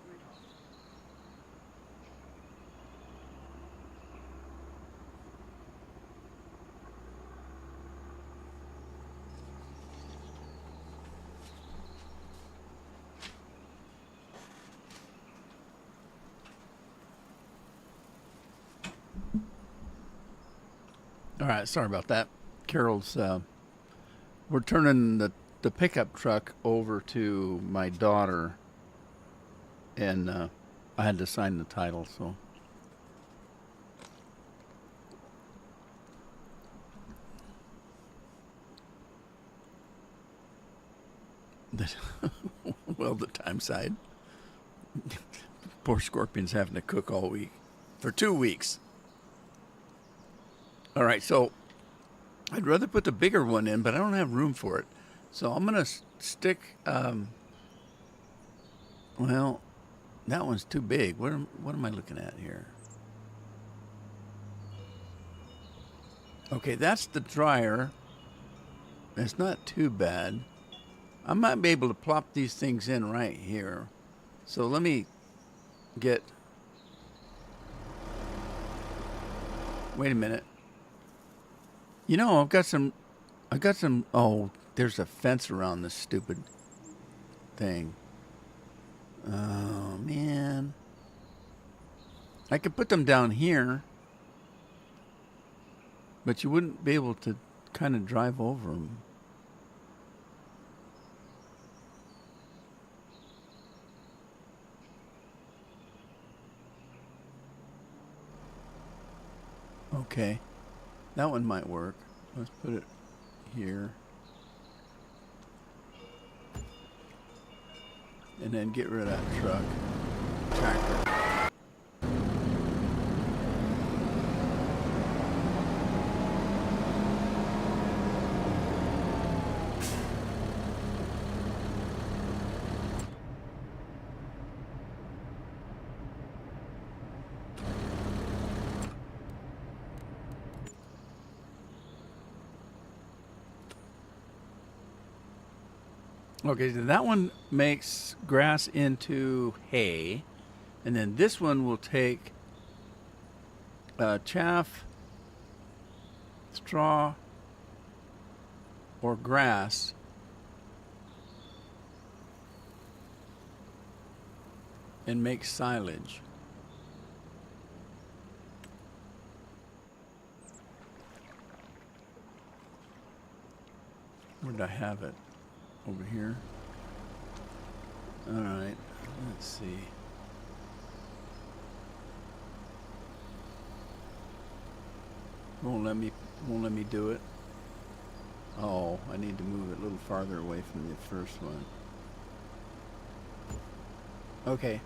Right off. All right, sorry about that. Carol's. We're turning the pickup truck over to my daughter, and I had to sign the title. So. Well, the time side. Poor Scorpion's having to cook all week for 2 weeks. All right, so I'd rather put the bigger one in, but I don't have room for it. So I'm going to stick, well, that one's too big. What am I looking at here? Okay, that's the dryer. It's not too bad. I might be able to plop these things in right here. So let me get, wait a minute. You know, I've got some. Oh, there's a fence around this stupid thing. Oh man, I could put them down here, but you wouldn't be able to kind of drive over them. Okay, that one might work. Let's put it here. And then get rid of that truck. Tractor. Okay, so that one makes grass into hay, and then this one will take chaff, straw, or grass and make silage. Where did I have it? Over here. All right. Let's see. Won't let me do it. Oh, I need to move it a little farther away from the first one. Okay.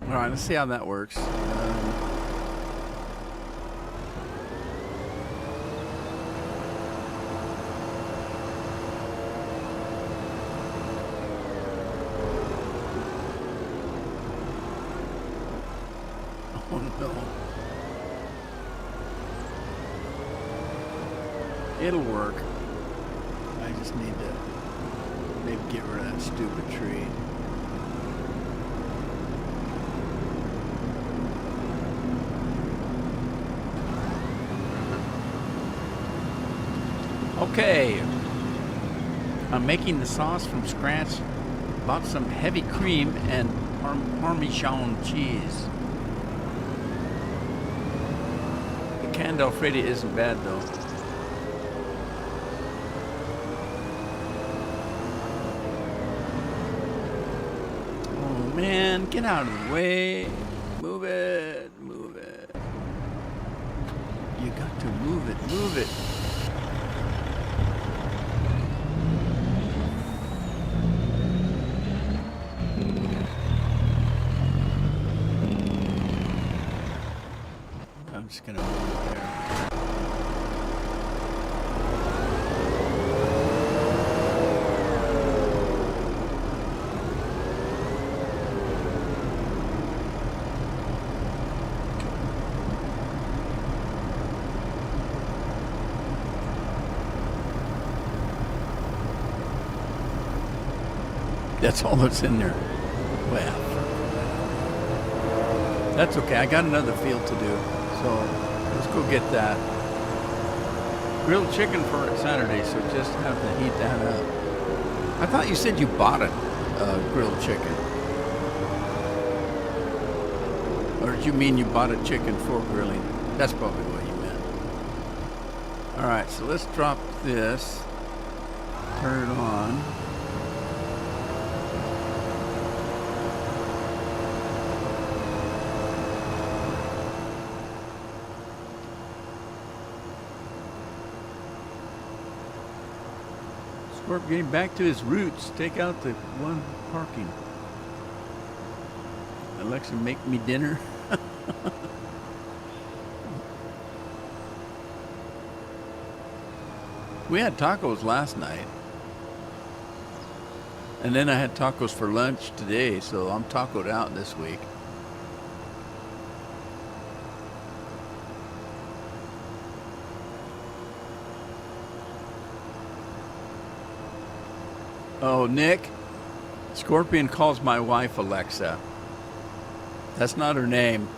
All right. Let's see how that works. Oh no. It'll work. I just need to maybe get rid of that stupid tree. Okay. I'm making the sauce from scratch. Bought some heavy cream and Parmesan cheese. Canned Alfredo isn't bad though. Oh man, get out of the way. Move it, move it. You got to move it, move it. I'm just gonna move it there. That's all that's in there. Well, that's okay. I got another field to do. So let's go get that. Grilled chicken for Saturday, so just have to heat that up. I thought you said you bought a grilled chicken. Or did you mean you bought a chicken for grilling? That's probably what you meant. Alright, so let's drop this. Turn it on. Scorp getting back to his roots. Take out the one parking. Alexa, make me dinner. We had tacos last night. And then I had tacos for lunch today, so I'm tacoed out this week. Oh, Nick, Scorpion calls my wife Alexa. That's not her name,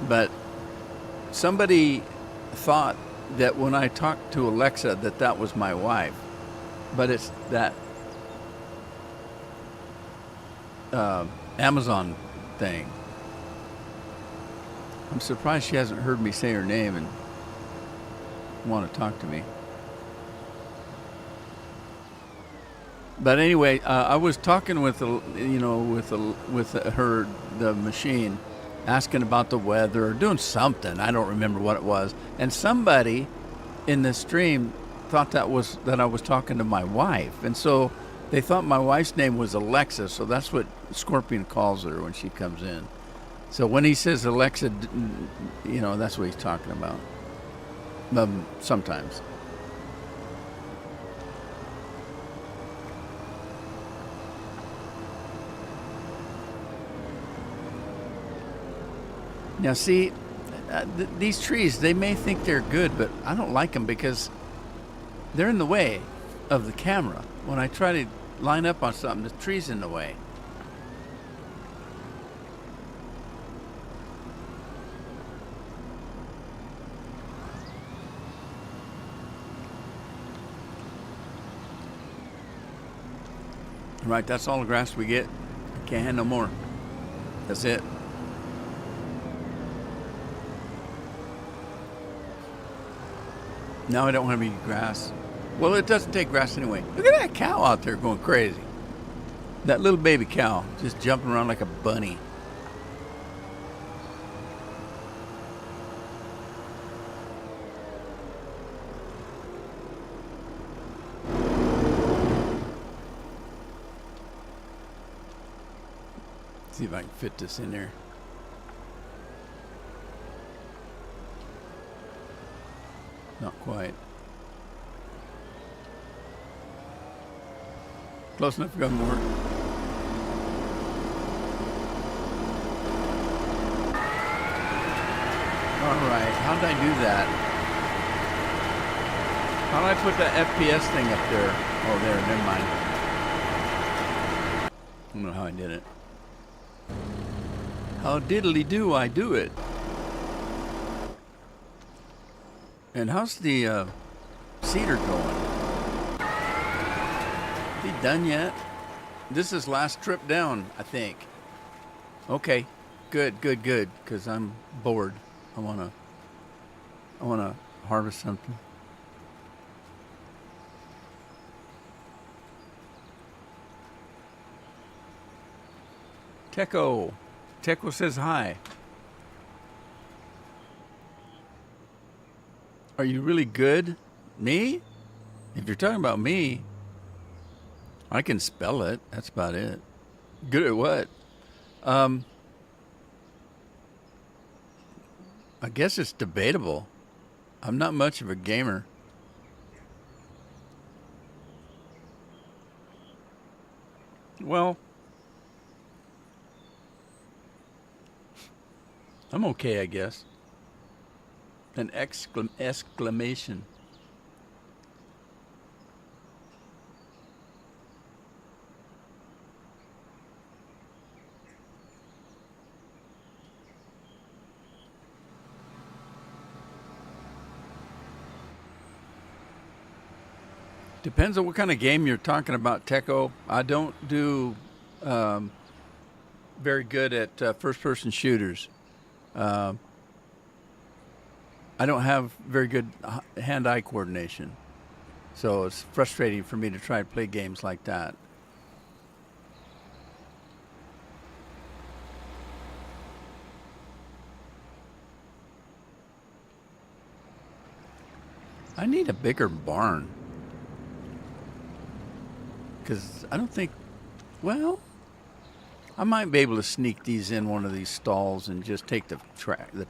but somebody thought that when I talked to Alexa that was my wife, but it's that Amazon thing. I'm surprised she hasn't heard me say her name and want to talk to me. But anyway, I was talking with her, the machine, asking about the weather or doing something. I don't remember what it was. And somebody in the stream thought that I was talking to my wife, and so they thought my wife's name was Alexa. So that's what Scorpion calls her when she comes in. So when he says Alexa, that's what he's talking about. Sometimes. Now, see, these trees, they may think they're good, but I don't like them because they're in the way of the camera. When I try to line up on something, the tree's in the way. Right, that's all the grass we get. Can't have no more. That's it. Now I don't have any grass. Well, it doesn't take grass anyway. Look at that cow out there going crazy. That little baby cow just jumping around like a bunny. See if I can fit this in there. Not quite. Close enough for gun work. Alright, how did I do that? How did I put that FPS thing up there? Oh, there, never mind. I don't know how I did it. How diddly do I do it? And how's the cedar going? Is he done yet? This is last trip down, I think. Okay, good, because I'm bored. I wanna harvest something. Teco says hi. Are you really good? Me? If you're talking about me, I can spell it. That's about it. Good at what? I guess it's debatable. I'm not much of a gamer. Well, I'm okay, I guess. An exclamation. Depends on what kind of game you're talking about, Teco. I don't do very good at first-person shooters. I don't have very good hand-eye coordination, so it's frustrating for me to try to play games like that. I need a bigger barn. Because I don't think, well, I might be able to sneak these in one of these stalls and just take the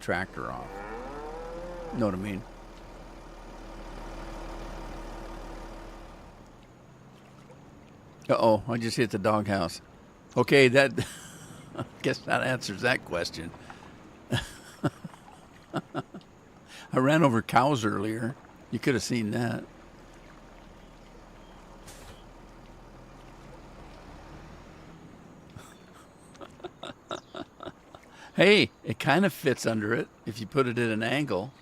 tractor off. Know what I mean? Uh-oh, I just hit the doghouse. Okay, that, I guess that answers that question. I ran over cows earlier. You could have seen that. Hey, it kind of fits under it if you put it at an angle.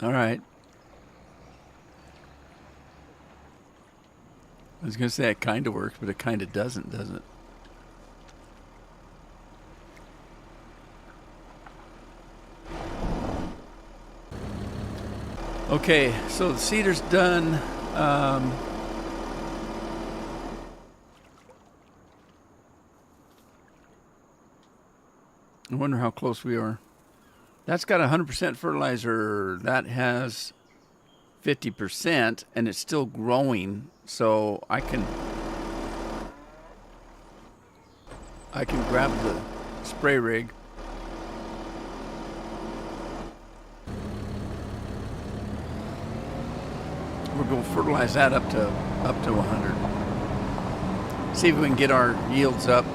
All right. I was going to say it kind of works, but it kind of doesn't it? Okay, so the cedar's done. I wonder how close we are. That's got 100% fertilizer. That has 50%, and it's still growing. So I can grab the spray rig. We're going to fertilize that up to 100. See if we can get our yields up.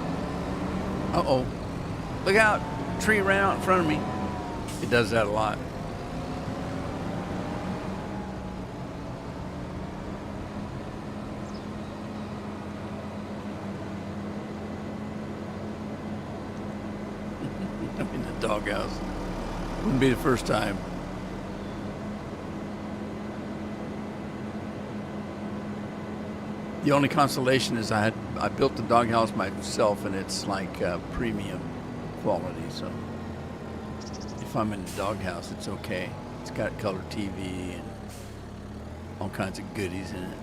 Uh-oh. Look out. Tree ran out in front of me. It does that a lot. I'm in the doghouse. Wouldn't be the first time. The only consolation is I built the doghouse myself, and it's like premium quality. So if I'm in the doghouse, it's okay. It's got color TV and all kinds of goodies in it.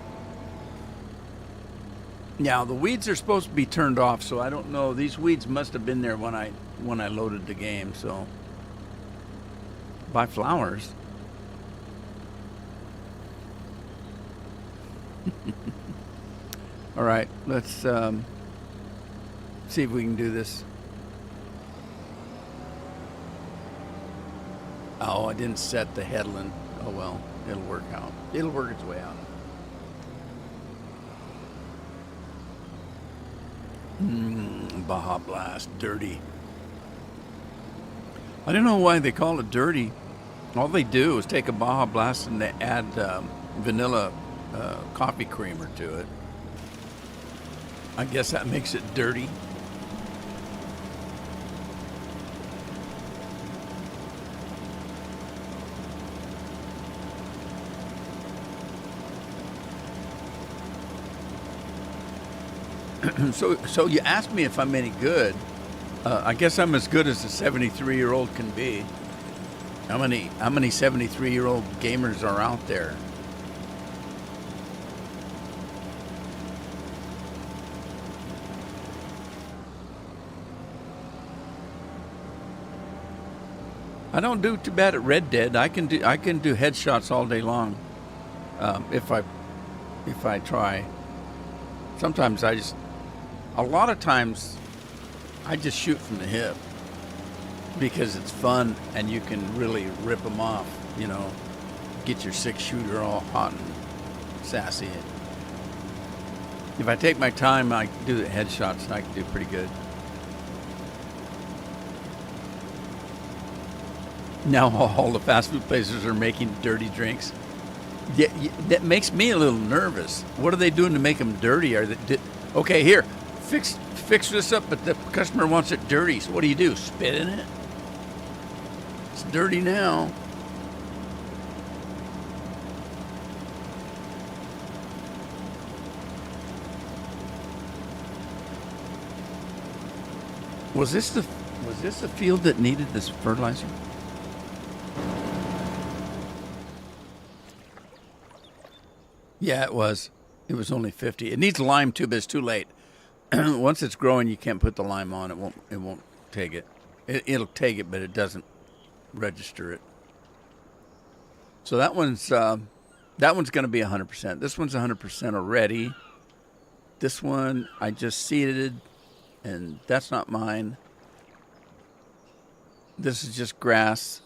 Now the weeds are supposed to be turned off, so I don't know. These weeds must have been there when I loaded the game. So buy flowers. All right, let's see if we can do this. Oh, I didn't set the headland. Oh well, it'll work out. It'll work its way out. Baja Blast, dirty. I don't know why they call it dirty. All they do is take a Baja Blast and they add vanilla coffee creamer to it. I guess that makes it dirty. So you asked me if I'm any good. I guess I'm as good as a 73-year-old can be. How many 73-year-old gamers are out there? I don't do too bad at Red Dead. I can do headshots all day long, if I try. Sometimes a lot of times, I just shoot from the hip because it's fun and you can really rip them off. You know, get your 6-shooter all hot and sassy. If I take my time, I do the headshots and I can do pretty good. Now all the fast food places are making dirty drinks. Yeah, that makes me a little nervous. What are they doing to make them dirty? Okay, here, fix this up, but the customer wants it dirty. So what do? Spit in it? It's dirty now. Was this the field that needed this fertilizer? Yeah, it was. It was only 50. It needs lime too, but it's too late. Once it's growing, you can't put the lime on. It won't take it. It'll take it, but it doesn't register it. So that one's going to be 100%. This one's 100% already. This one I just seeded, and that's not mine. This is just grass.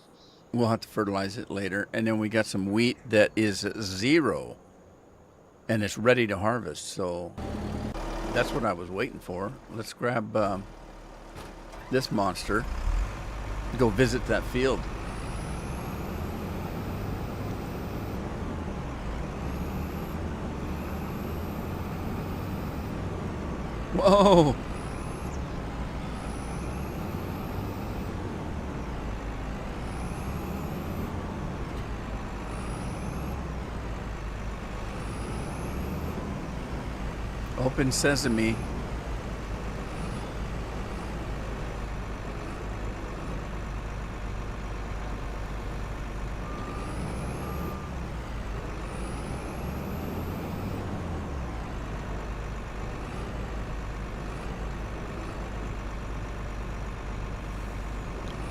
We'll have to fertilize it later. And then we got some wheat that is 0. And it's ready to harvest, so that's what I was waiting for. Let's grab this monster and go visit that field. Whoa! Open sesame.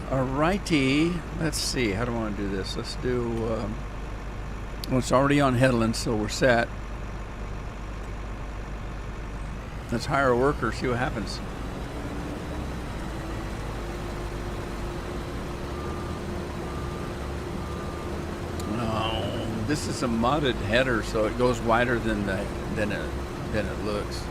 Alrighty, let's see, how do I want to do this? Let's do, well, it's already on Headland, so we're set. Let's hire a worker, see what happens. Oh, this is a modded header, so it goes wider than it looks.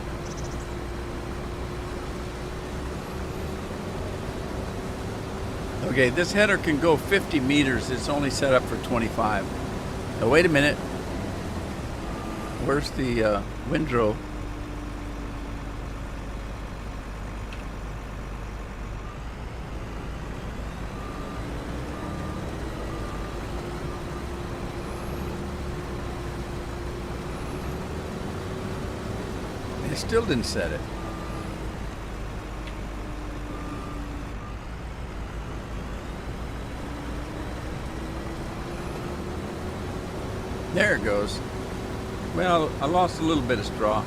Okay, this header can go 50 meters. It's only set up for 25. Now, wait a minute. Where's the windrow? They still didn't set it. There it goes. Well, I lost a little bit of straw.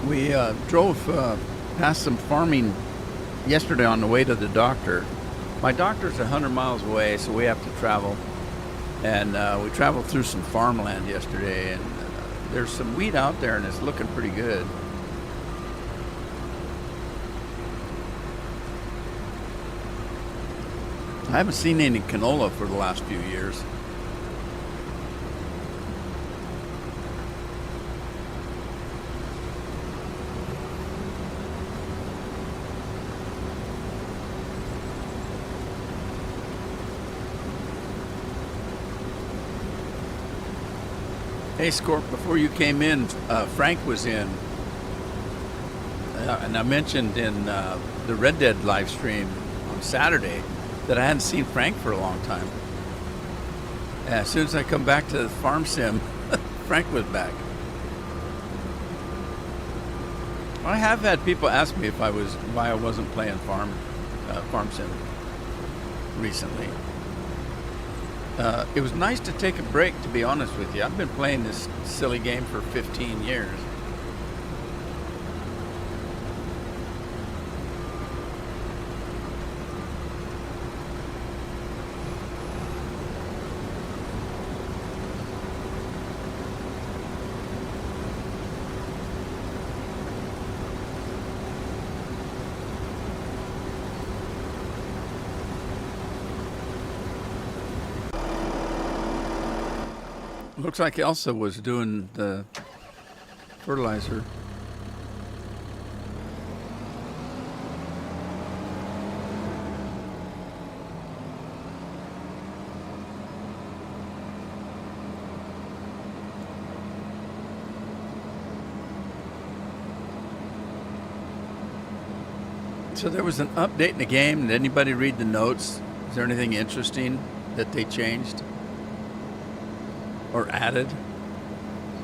We drove past some farming yesterday on the way to the doctor. My doctor's 100 miles away, so we have to travel. And we traveled through some farmland yesterday, and there's some wheat out there, and it's looking pretty good. I haven't seen any canola for the last few years. Hey, Scorp, before you came in, Frank was in. And I mentioned in the Red Dead live stream on Saturday that I hadn't seen Frank for a long time. As soon as I come back to the farm sim, Frank was back. I have had people ask me why I wasn't playing farm sim recently. It was nice to take a break, to be honest with you. I've been playing this silly game for 15 years. Looks like Elsa was doing the fertilizer. So there was an update in the game. Did anybody read the notes? Is there anything interesting that they changed or added?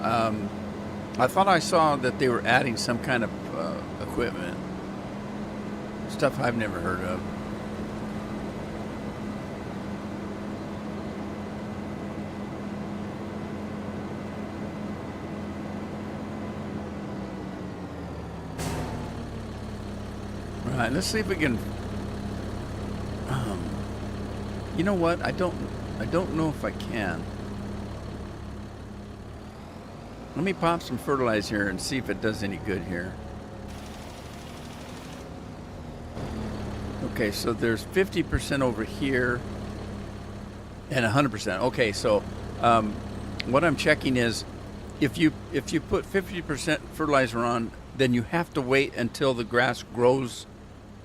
I thought I saw that they were adding some kind of equipment, stuff I've never heard of. All right, let's see if we can. You know what? I don't know if I can. Let me pop some fertilizer here and see if it does any good here. Okay, so there's 50% over here and 100%. Okay, so what I'm checking is if you put 50% fertilizer on, then you have to wait until the grass grows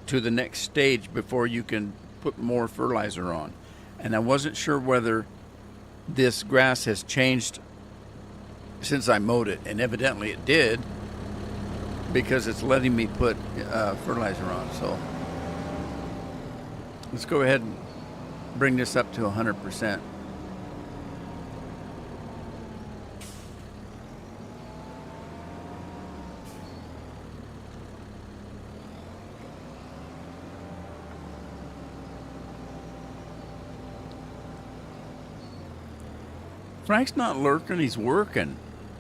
to the next stage before you can put more fertilizer on. And I wasn't sure whether this grass has changed since I mowed it, and evidently it did because it's letting me put fertilizer on. So let's go ahead and bring this up to 100%. Frank's not lurking, he's working.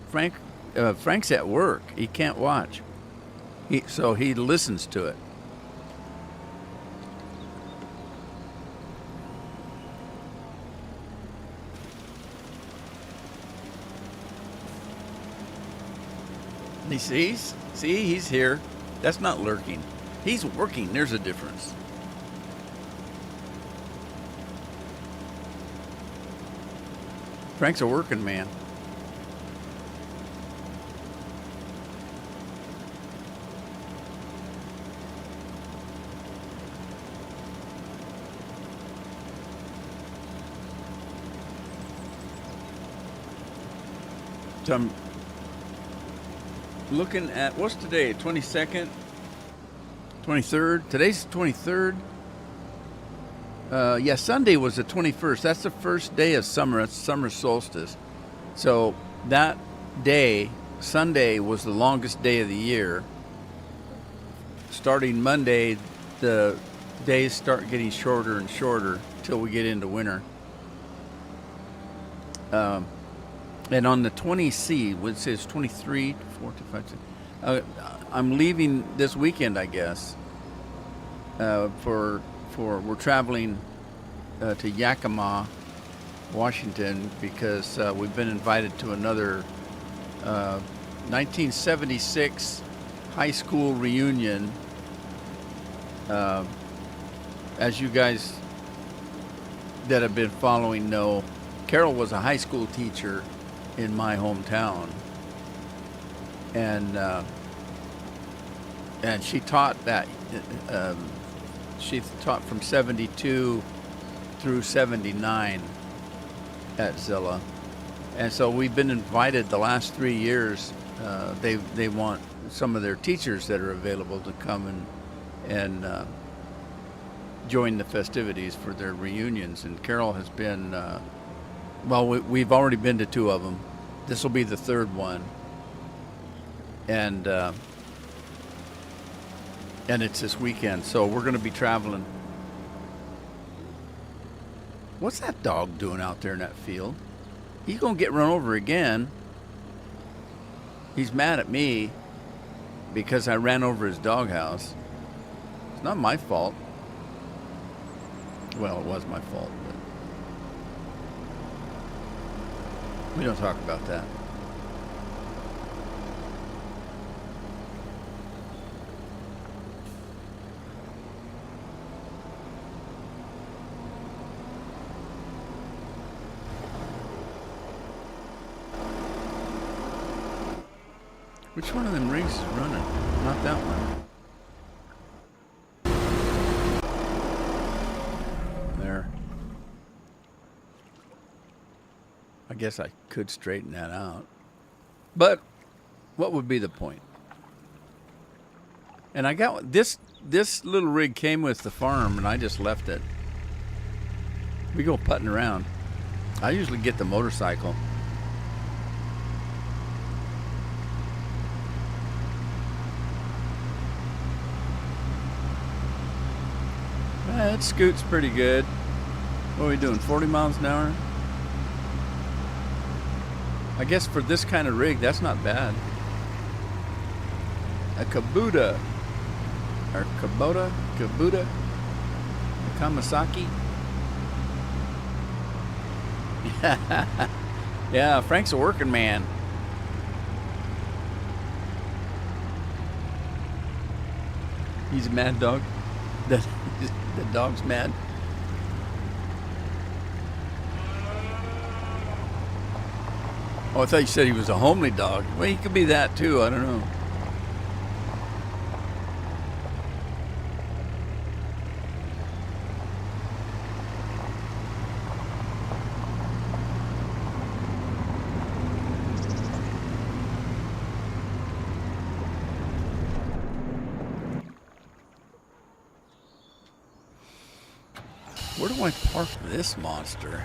Frank's at work. He can't watch. So he listens to it. He sees? See, he's here. That's not lurking. He's working. There's a difference. Frank's a working man. So I'm looking at, what's today? 22nd? 23rd? Today's the 23rd. Yeah, Sunday was the 21st. That's the first day of summer. That's summer solstice. So that day, Sunday, was the longest day of the year. Starting Monday, the days start getting shorter and shorter till we get into winter. And on the 20C, which says 23, 4, 5, 6, I'm leaving this weekend, I guess. We're traveling to Yakima, Washington, because we've been invited to another 1976 high school reunion. As you guys that have been following know, Carol was a high school teacher in my hometown, and she taught that. She taught from 72 through 79 at Zilla. And so we've been invited the last 3 years. They want some of their teachers that are available to come and join the festivities for their reunions. And Carol has been, we've already been to 2 of them. This will be the 3rd one. And it's this weekend, so we're going to be traveling. What's that dog doing out there in that field? He's going to get run over again. He's mad at me because I ran over his doghouse. It's not my fault. Well, it was my fault, but we don't talk about that. Which one of them rigs is running? Not that one. There. I guess I could straighten that out. But what would be the point? And I got this little rig came with the farm, and I just left it. We go putting around. I usually get the motorcycle. It scoots pretty good. What are we doing, 40 miles an hour? I guess for this kind of rig, that's not bad. A Kubota, or Kubota, a Kawasaki. Yeah, Frank's a working man. He's a mad dog. The dog's mad. Oh, I thought you said he was a homely dog. Well, he could be that too. I don't know. Where do I park this monster?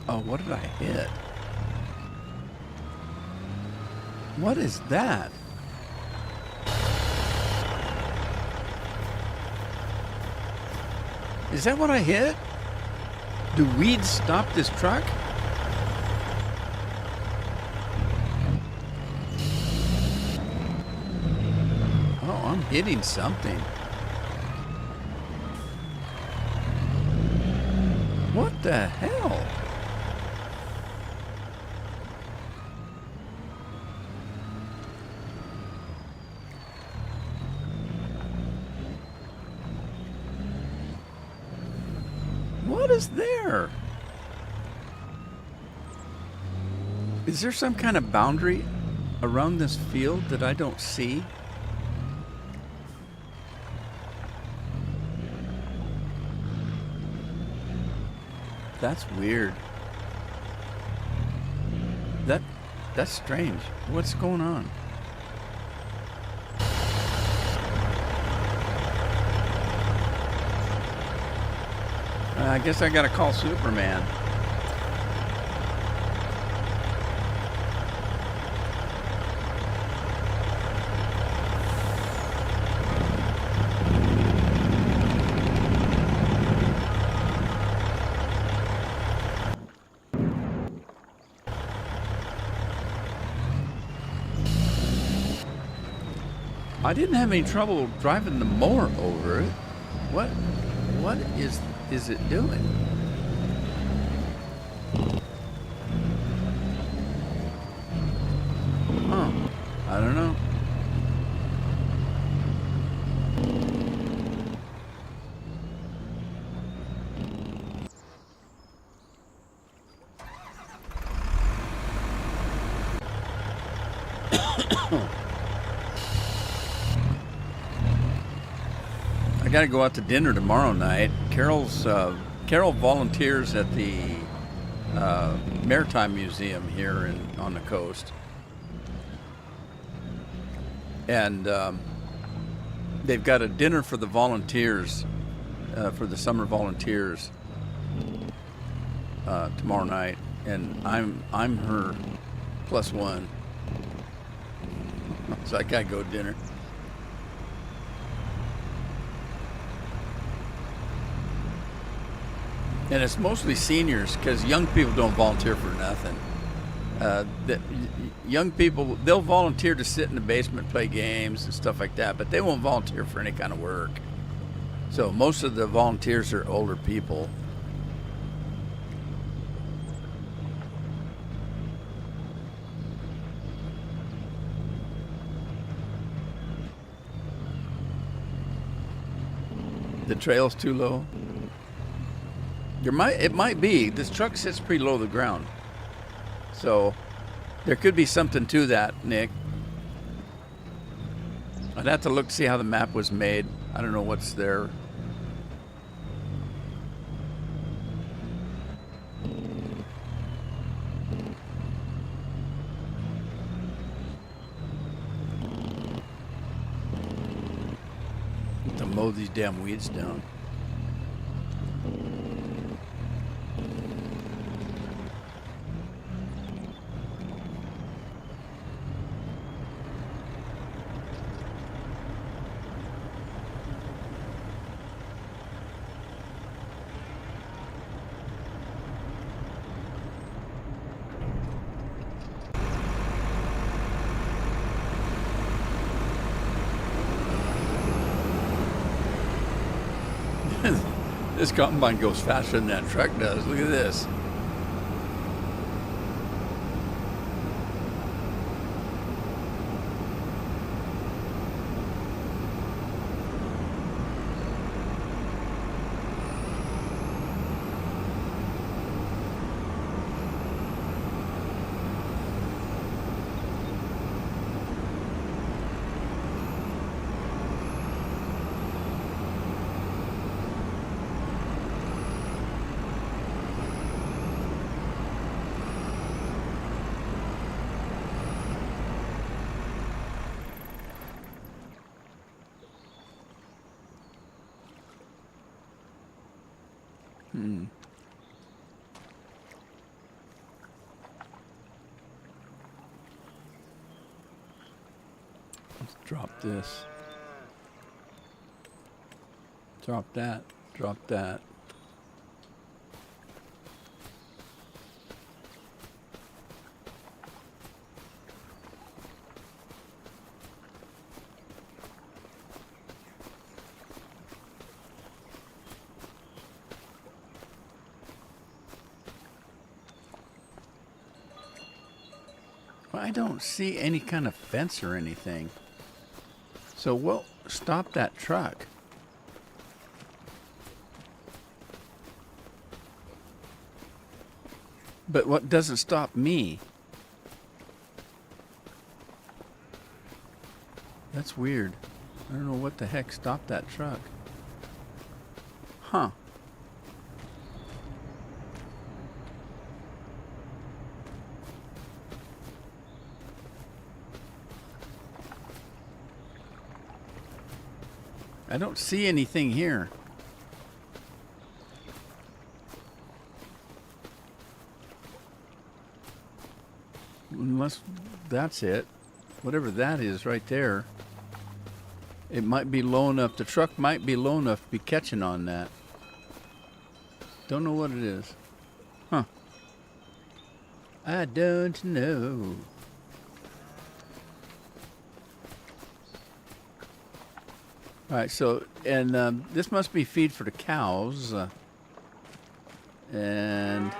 Oh, what did I hit? What is that? Is that what I hit? Do weeds stop this truck? Oh, I'm hitting something. What the hell? What is there? Is there some kind of boundary around this field that I don't see? That's weird. That's strange. What's going on? I guess I gotta call Superman. I didn't have any trouble driving the mower over it. What is it doing? Huh. I don't know. I got to go out to dinner tomorrow night. Carol volunteers at the Maritime Museum here on the coast, and they've got a dinner for the volunteers, for the summer volunteers, tomorrow night, and I'm her plus one, so I gotta go to dinner. And it's mostly seniors, because young people don't volunteer for nothing. Young people, they'll volunteer to sit in the basement, play games and stuff like that, but they won't volunteer for any kind of work. So most of the volunteers are older people. The trail's too low. It might be. This truck sits pretty low to the ground. So there could be something to that, Nick. I'd have to look to see how the map was made. I don't know what's there. To mow these damn weeds down. This combine goes faster than that truck does. Look at this. Let's drop this. Drop that. Drop that. I don't see any kind of fence or anything. So we'll stop that truck. But what doesn't stop me? That's weird. I don't know what the heck stopped that truck. Huh. I don't see anything here. Unless that's it. Whatever that is right there. It might be low enough. The truck might be low enough to be catching on that. Don't know what it is. Huh. I don't know. All right, so, and this must be feed for the cows. And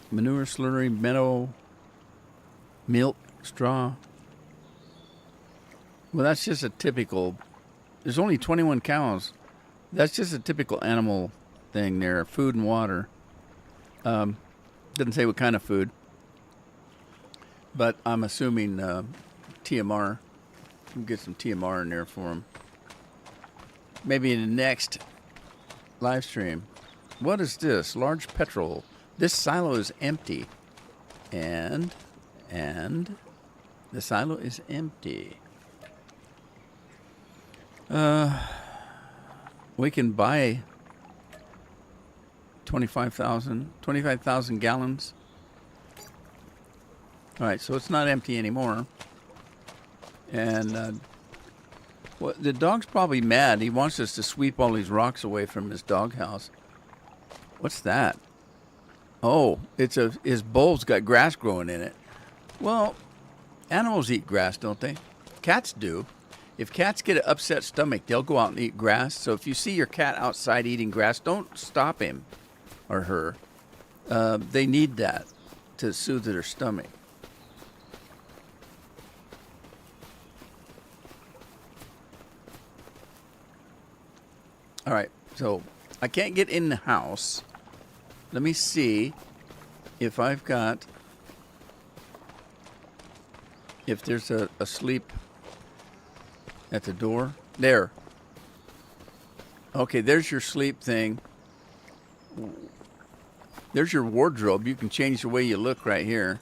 manure, slurry, meadow, milk, straw. Well, that's just a typical, there's only 21 cows. That's just a typical animal thing there, food and water. Doesn't say what kind of food. But I'm assuming TMR. We'll get some TMR in there for them. Maybe in the next live stream. What is this? Large petrol. This silo is empty. And the silo is empty. We can buy 25,000 gallons. All right, so it's not empty anymore. And well, the dog's probably mad. He wants us to sweep all these rocks away from his doghouse. What's that? Oh, his bowl's got grass growing in it. Well, animals eat grass, don't they? Cats do. If cats get an upset stomach, they'll go out and eat grass. So if you see your cat outside eating grass, don't stop him or her. They need that to soothe their stomach. All right, so I can't get in the house. Let me see if there's a sleep at the door. There. Okay, there's your sleep thing. There's your wardrobe. You can change the way you look right here.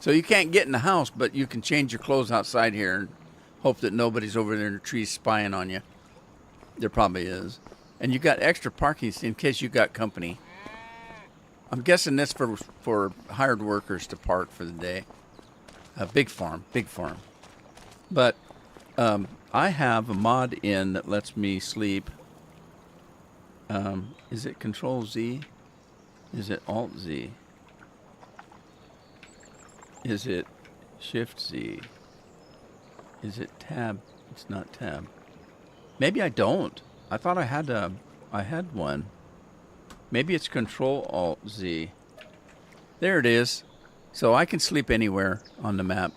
So you can't get in the house, but you can change your clothes outside here and hope that nobody's over there in the trees spying on you. There probably is. And you got extra parking in case you got company. I'm guessing that's for hired workers to park for the day. Big farm. But I have a mod in that lets me sleep. Is it Control Z? Is it Alt Z? Is it Shift Z? Is it Tab? It's not Tab. Maybe I don't. I thought I had one. Maybe it's Control Alt Z. There it is. So I can sleep anywhere on the map.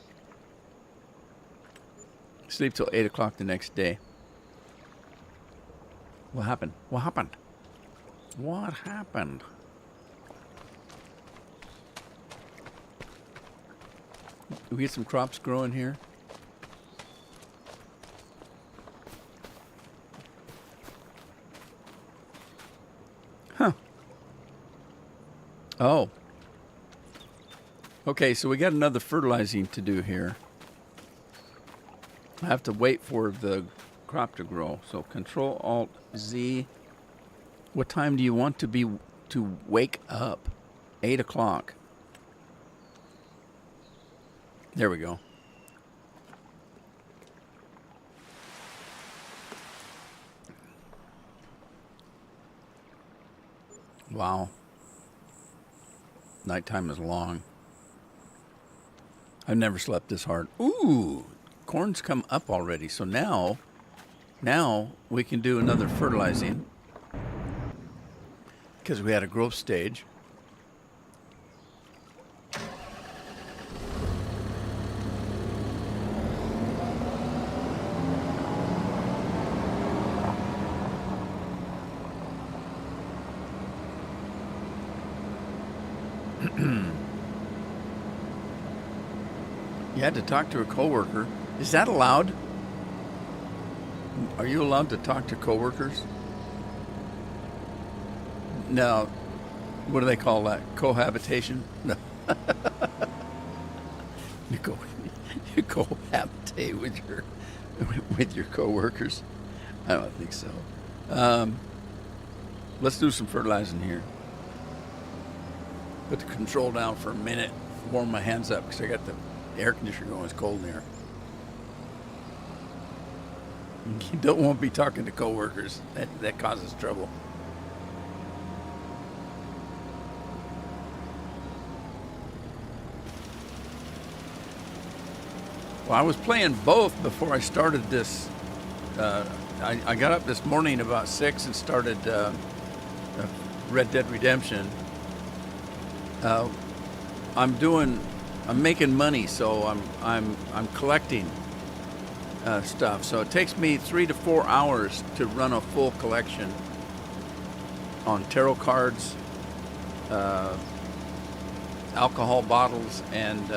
Sleep till 8 o'clock the next day. What happened? What happened? What happened? We get some crops growing here. Huh. Oh. Okay, so we got another fertilizing to do here. I have to wait for the crop to grow. So Control Alt Z. What time do you want to wake up? 8 o'clock. There we go. Wow. Nighttime is long. I've never slept this hard. Ooh, corn's come up already. So now we can do another fertilizing because we had a growth stage. You had to talk to a coworker. Is that allowed? Are you allowed to talk to coworkers? No. What do they call that? Cohabitation? No. You cohabitate with your coworkers? I don't think so. Let's do some fertilizing here. Put the control down for a minute. Warm my hands up because I got the air conditioner going. It's cold in here. You don't want to be talking to coworkers. That causes trouble. Well, I was playing both before I started this. I got up this morning about 6 and started Red Dead Redemption. I'm making money, so I'm collecting stuff. So it takes me 3 to 4 hours to run a full collection on tarot cards, alcohol bottles, and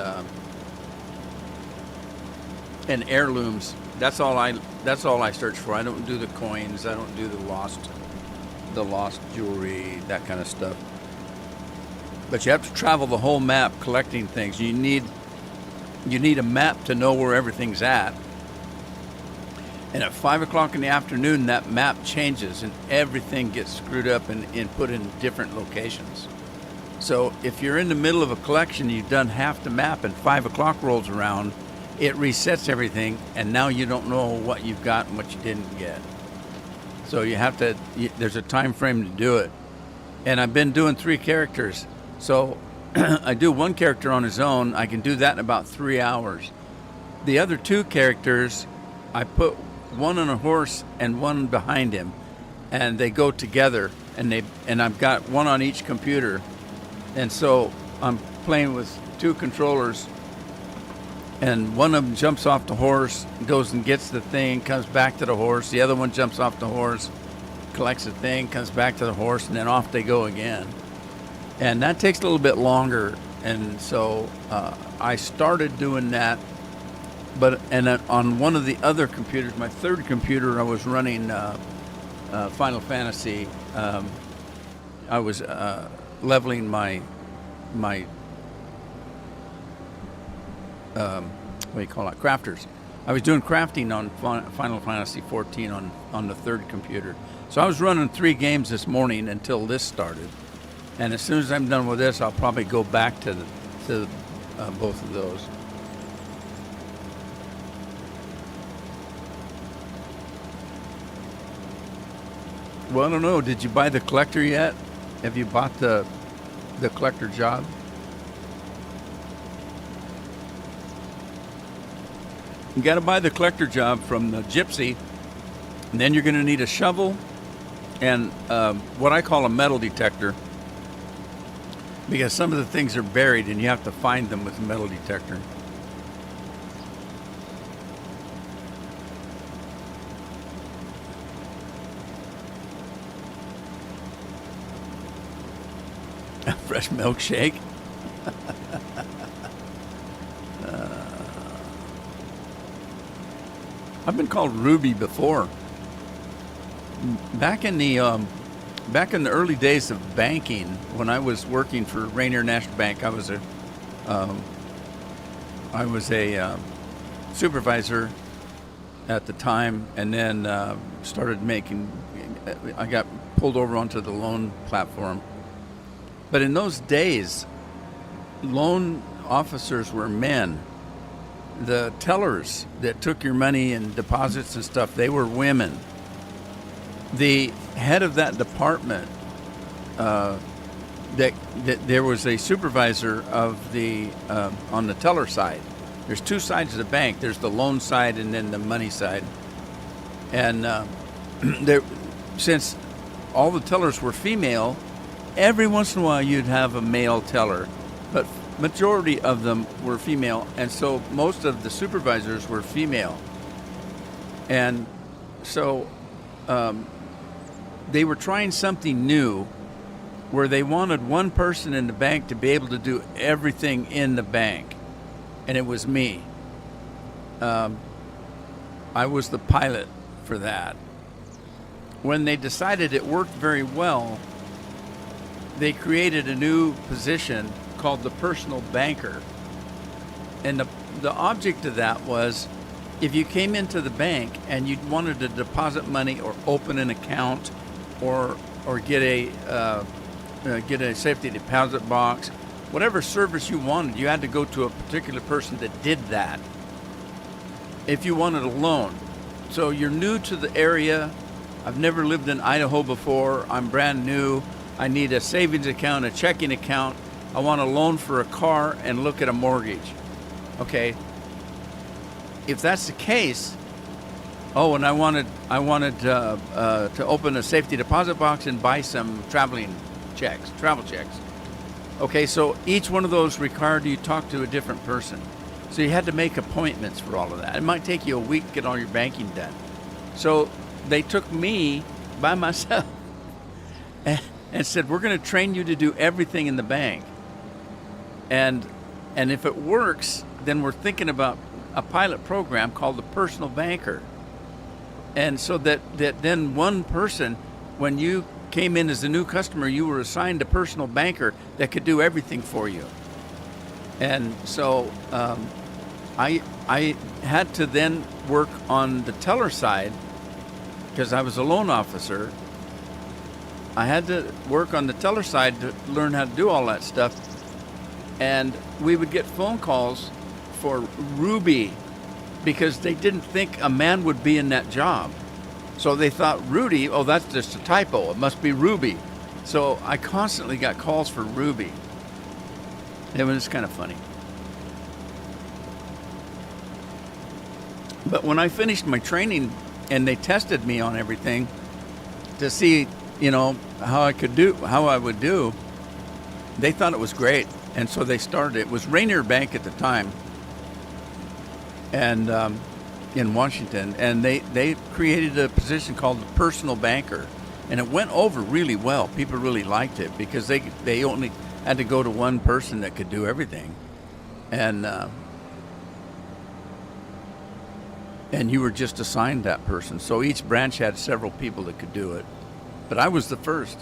heirlooms. That's all I search for. I don't do the coins. I don't do the lost jewelry, that kind of stuff. But you have to travel the whole map collecting things. You need a map to know where everything's at. And at 5 o'clock in the afternoon, that map changes and everything gets screwed up and put in different locations. So if you're in the middle of a collection, you've done half the map and 5 o'clock rolls around, it resets everything, and now you don't know what you've got and what you didn't get. So there's a time frame to do it. And I've been doing 3 characters. So I do one character on his own. I can do that in about 3 hours. The other 2 characters, I put one on a horse and one behind him, and they go together. And I've got one on each computer, and so I'm playing with 2 controllers. And one of them jumps off the horse, goes and gets the thing, comes back to the horse. The other one jumps off the horse, collects the thing, comes back to the horse, and then off they go again. And that takes a little bit longer. And so I started doing that. And on one of the other computers, my 3rd computer, I was running Final Fantasy. I was leveling my what do you call it? Crafters. I was doing crafting on Final Fantasy 14 on the 3rd computer. So I was running 3 games this morning until this started. And as soon as I'm done with this, I'll probably go back to both of those. Well, I don't know. Did you buy the collector yet? Have you bought the collector job? You got to buy the collector job from the gypsy, and then you're going to need a shovel and what I call a metal detector, because some of the things are buried and you have to find them with a metal detector. A fresh milkshake. I've been called Ruby before. Back in the early days of banking, when I was working for Rainier National Bank, I was a supervisor at the time, and then started I got pulled over onto the loan platform. But in those days, loan officers were men. The tellers that took your money and deposits and stuff, they were women. The head of that department, that there was a supervisor of the on the teller side. There's two sides of the bank. There's the loan side and then the money side. And there, since all the tellers were female, every once in a while you'd have a male teller, but majority of them were female, and so most of the supervisors were female. And so they were trying something new where they wanted one person in the bank to be able to do everything in the bank, and it was me. I was the pilot for that. When they decided it worked very well, they created a new position called the personal banker. And the object of that was, if you came into the bank and you wanted to deposit money or open an account or get a safety deposit box, whatever service you wanted, you had to go to a particular person that did that. If you wanted a loan, so you're new to the area, I've never lived in Idaho before, I'm brand new, I need a savings account, a checking account, I want a loan for a car and look at a mortgage. Okay, if that's the case, oh, and I wanted to open a safety deposit box and buy some travel checks. Okay, so each one of those required you talk to a different person. So you had to make appointments for all of that. It might take you a week to get all your banking done. So they took me by myself and said, we're going to train you to do everything in the bank. And if it works, then we're thinking about a pilot program called the personal banker. And so that then one person, when you came in as a new customer, you were assigned a personal banker that could do everything for you. And so I had to then work on the teller side because I was a loan officer. I had to work on the teller side to learn how to do all that stuff. And we would get phone calls for Ruby because they didn't think a man would be in that job. So they thought Rudy, oh, that's just a typo. It must be Ruby. So I constantly got calls for Ruby. It was kind of funny. But when I finished my training and they tested me on everything to see, how I would do, they thought it was great. And so they started. It was Rainier Bank at the time, and in Washington, and they created a position called the personal banker, and it went over really well. People really liked it because they only had to go to one person that could do everything, and you were just assigned that person. So each branch had several people that could do it, but I was the first.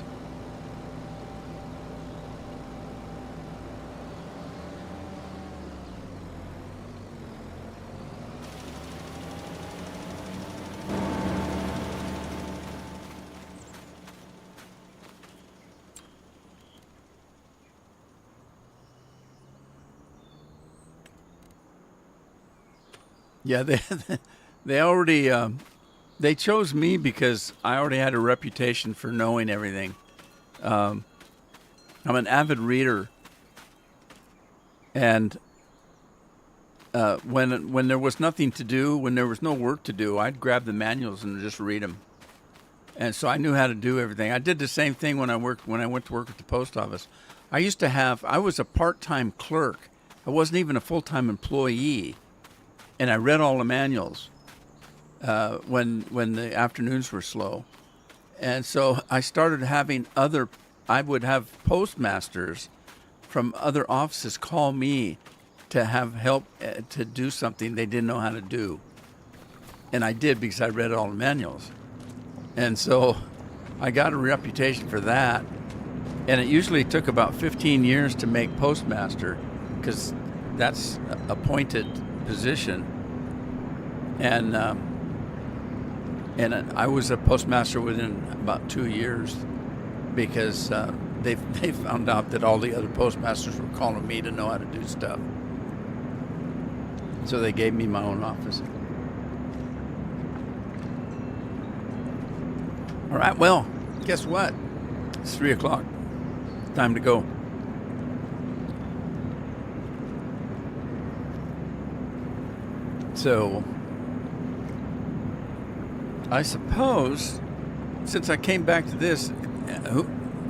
Yeah, they already they chose me because I already had a reputation for knowing everything. I'm an avid reader, and when there was nothing to do, when there was no work to do, I'd grab the manuals and just read them. And so I knew how to do everything. I did the same thing when I went to work at the post office. I was a part-time clerk. I wasn't even a full-time employee. And I read all the manuals when the afternoons were slow. And so I started having I would have postmasters from other offices call me to have help to do something they didn't know how to do. And I did because I read all the manuals. And so I got a reputation for that. And it usually took about 15 years to make postmaster because that's appointed position. And And I was a postmaster within about 2 years because they found out that all the other postmasters were calling me to know how to do stuff. So they gave me my own office. All right, well, guess what? It's 3 o'clock. Time to go. So, I suppose, since I came back to this,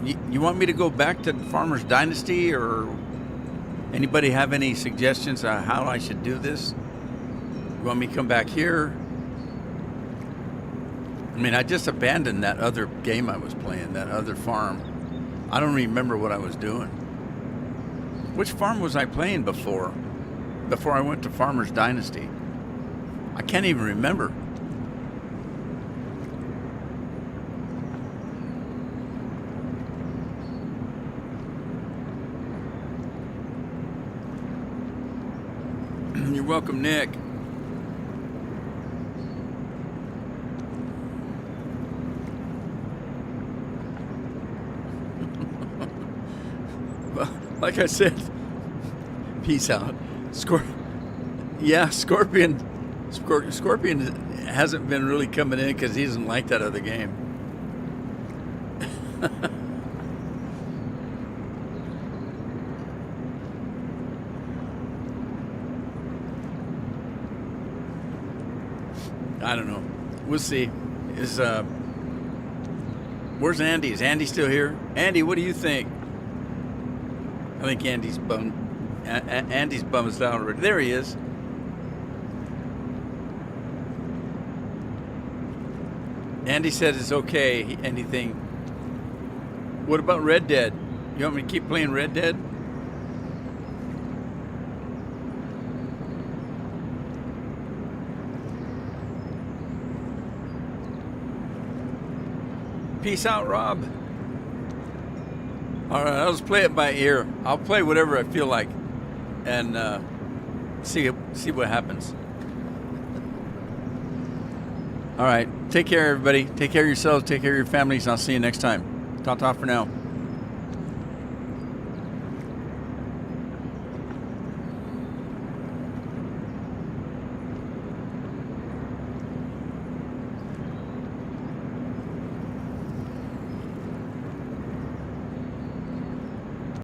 you want me to go back to Farmers Dynasty, or anybody have any suggestions on how I should do this? You want me to come back here? I mean, I just abandoned that other game I was playing, that other farm. I don't remember what I was doing. Which farm was I playing before I went to Farmers Dynasty? I can't even remember. You're welcome, Nick. Well, like I said, peace out. Scorpion hasn't been really coming in because he doesn't like that other game. I don't know. We'll see. Where's Andy? Is Andy still here? Andy, what do you think? I think Andy's bummed. Andy's bummed out already. There he is. Andy said it's okay. Anything. What about Red Dead? You want me to keep playing Red Dead? Peace out, Rob. All right, I'll just play it by ear. I'll play whatever I feel like, and see what happens. All right, take care, everybody. Take care of yourselves. Take care of your families. And I'll see you next time. Ta-ta for now.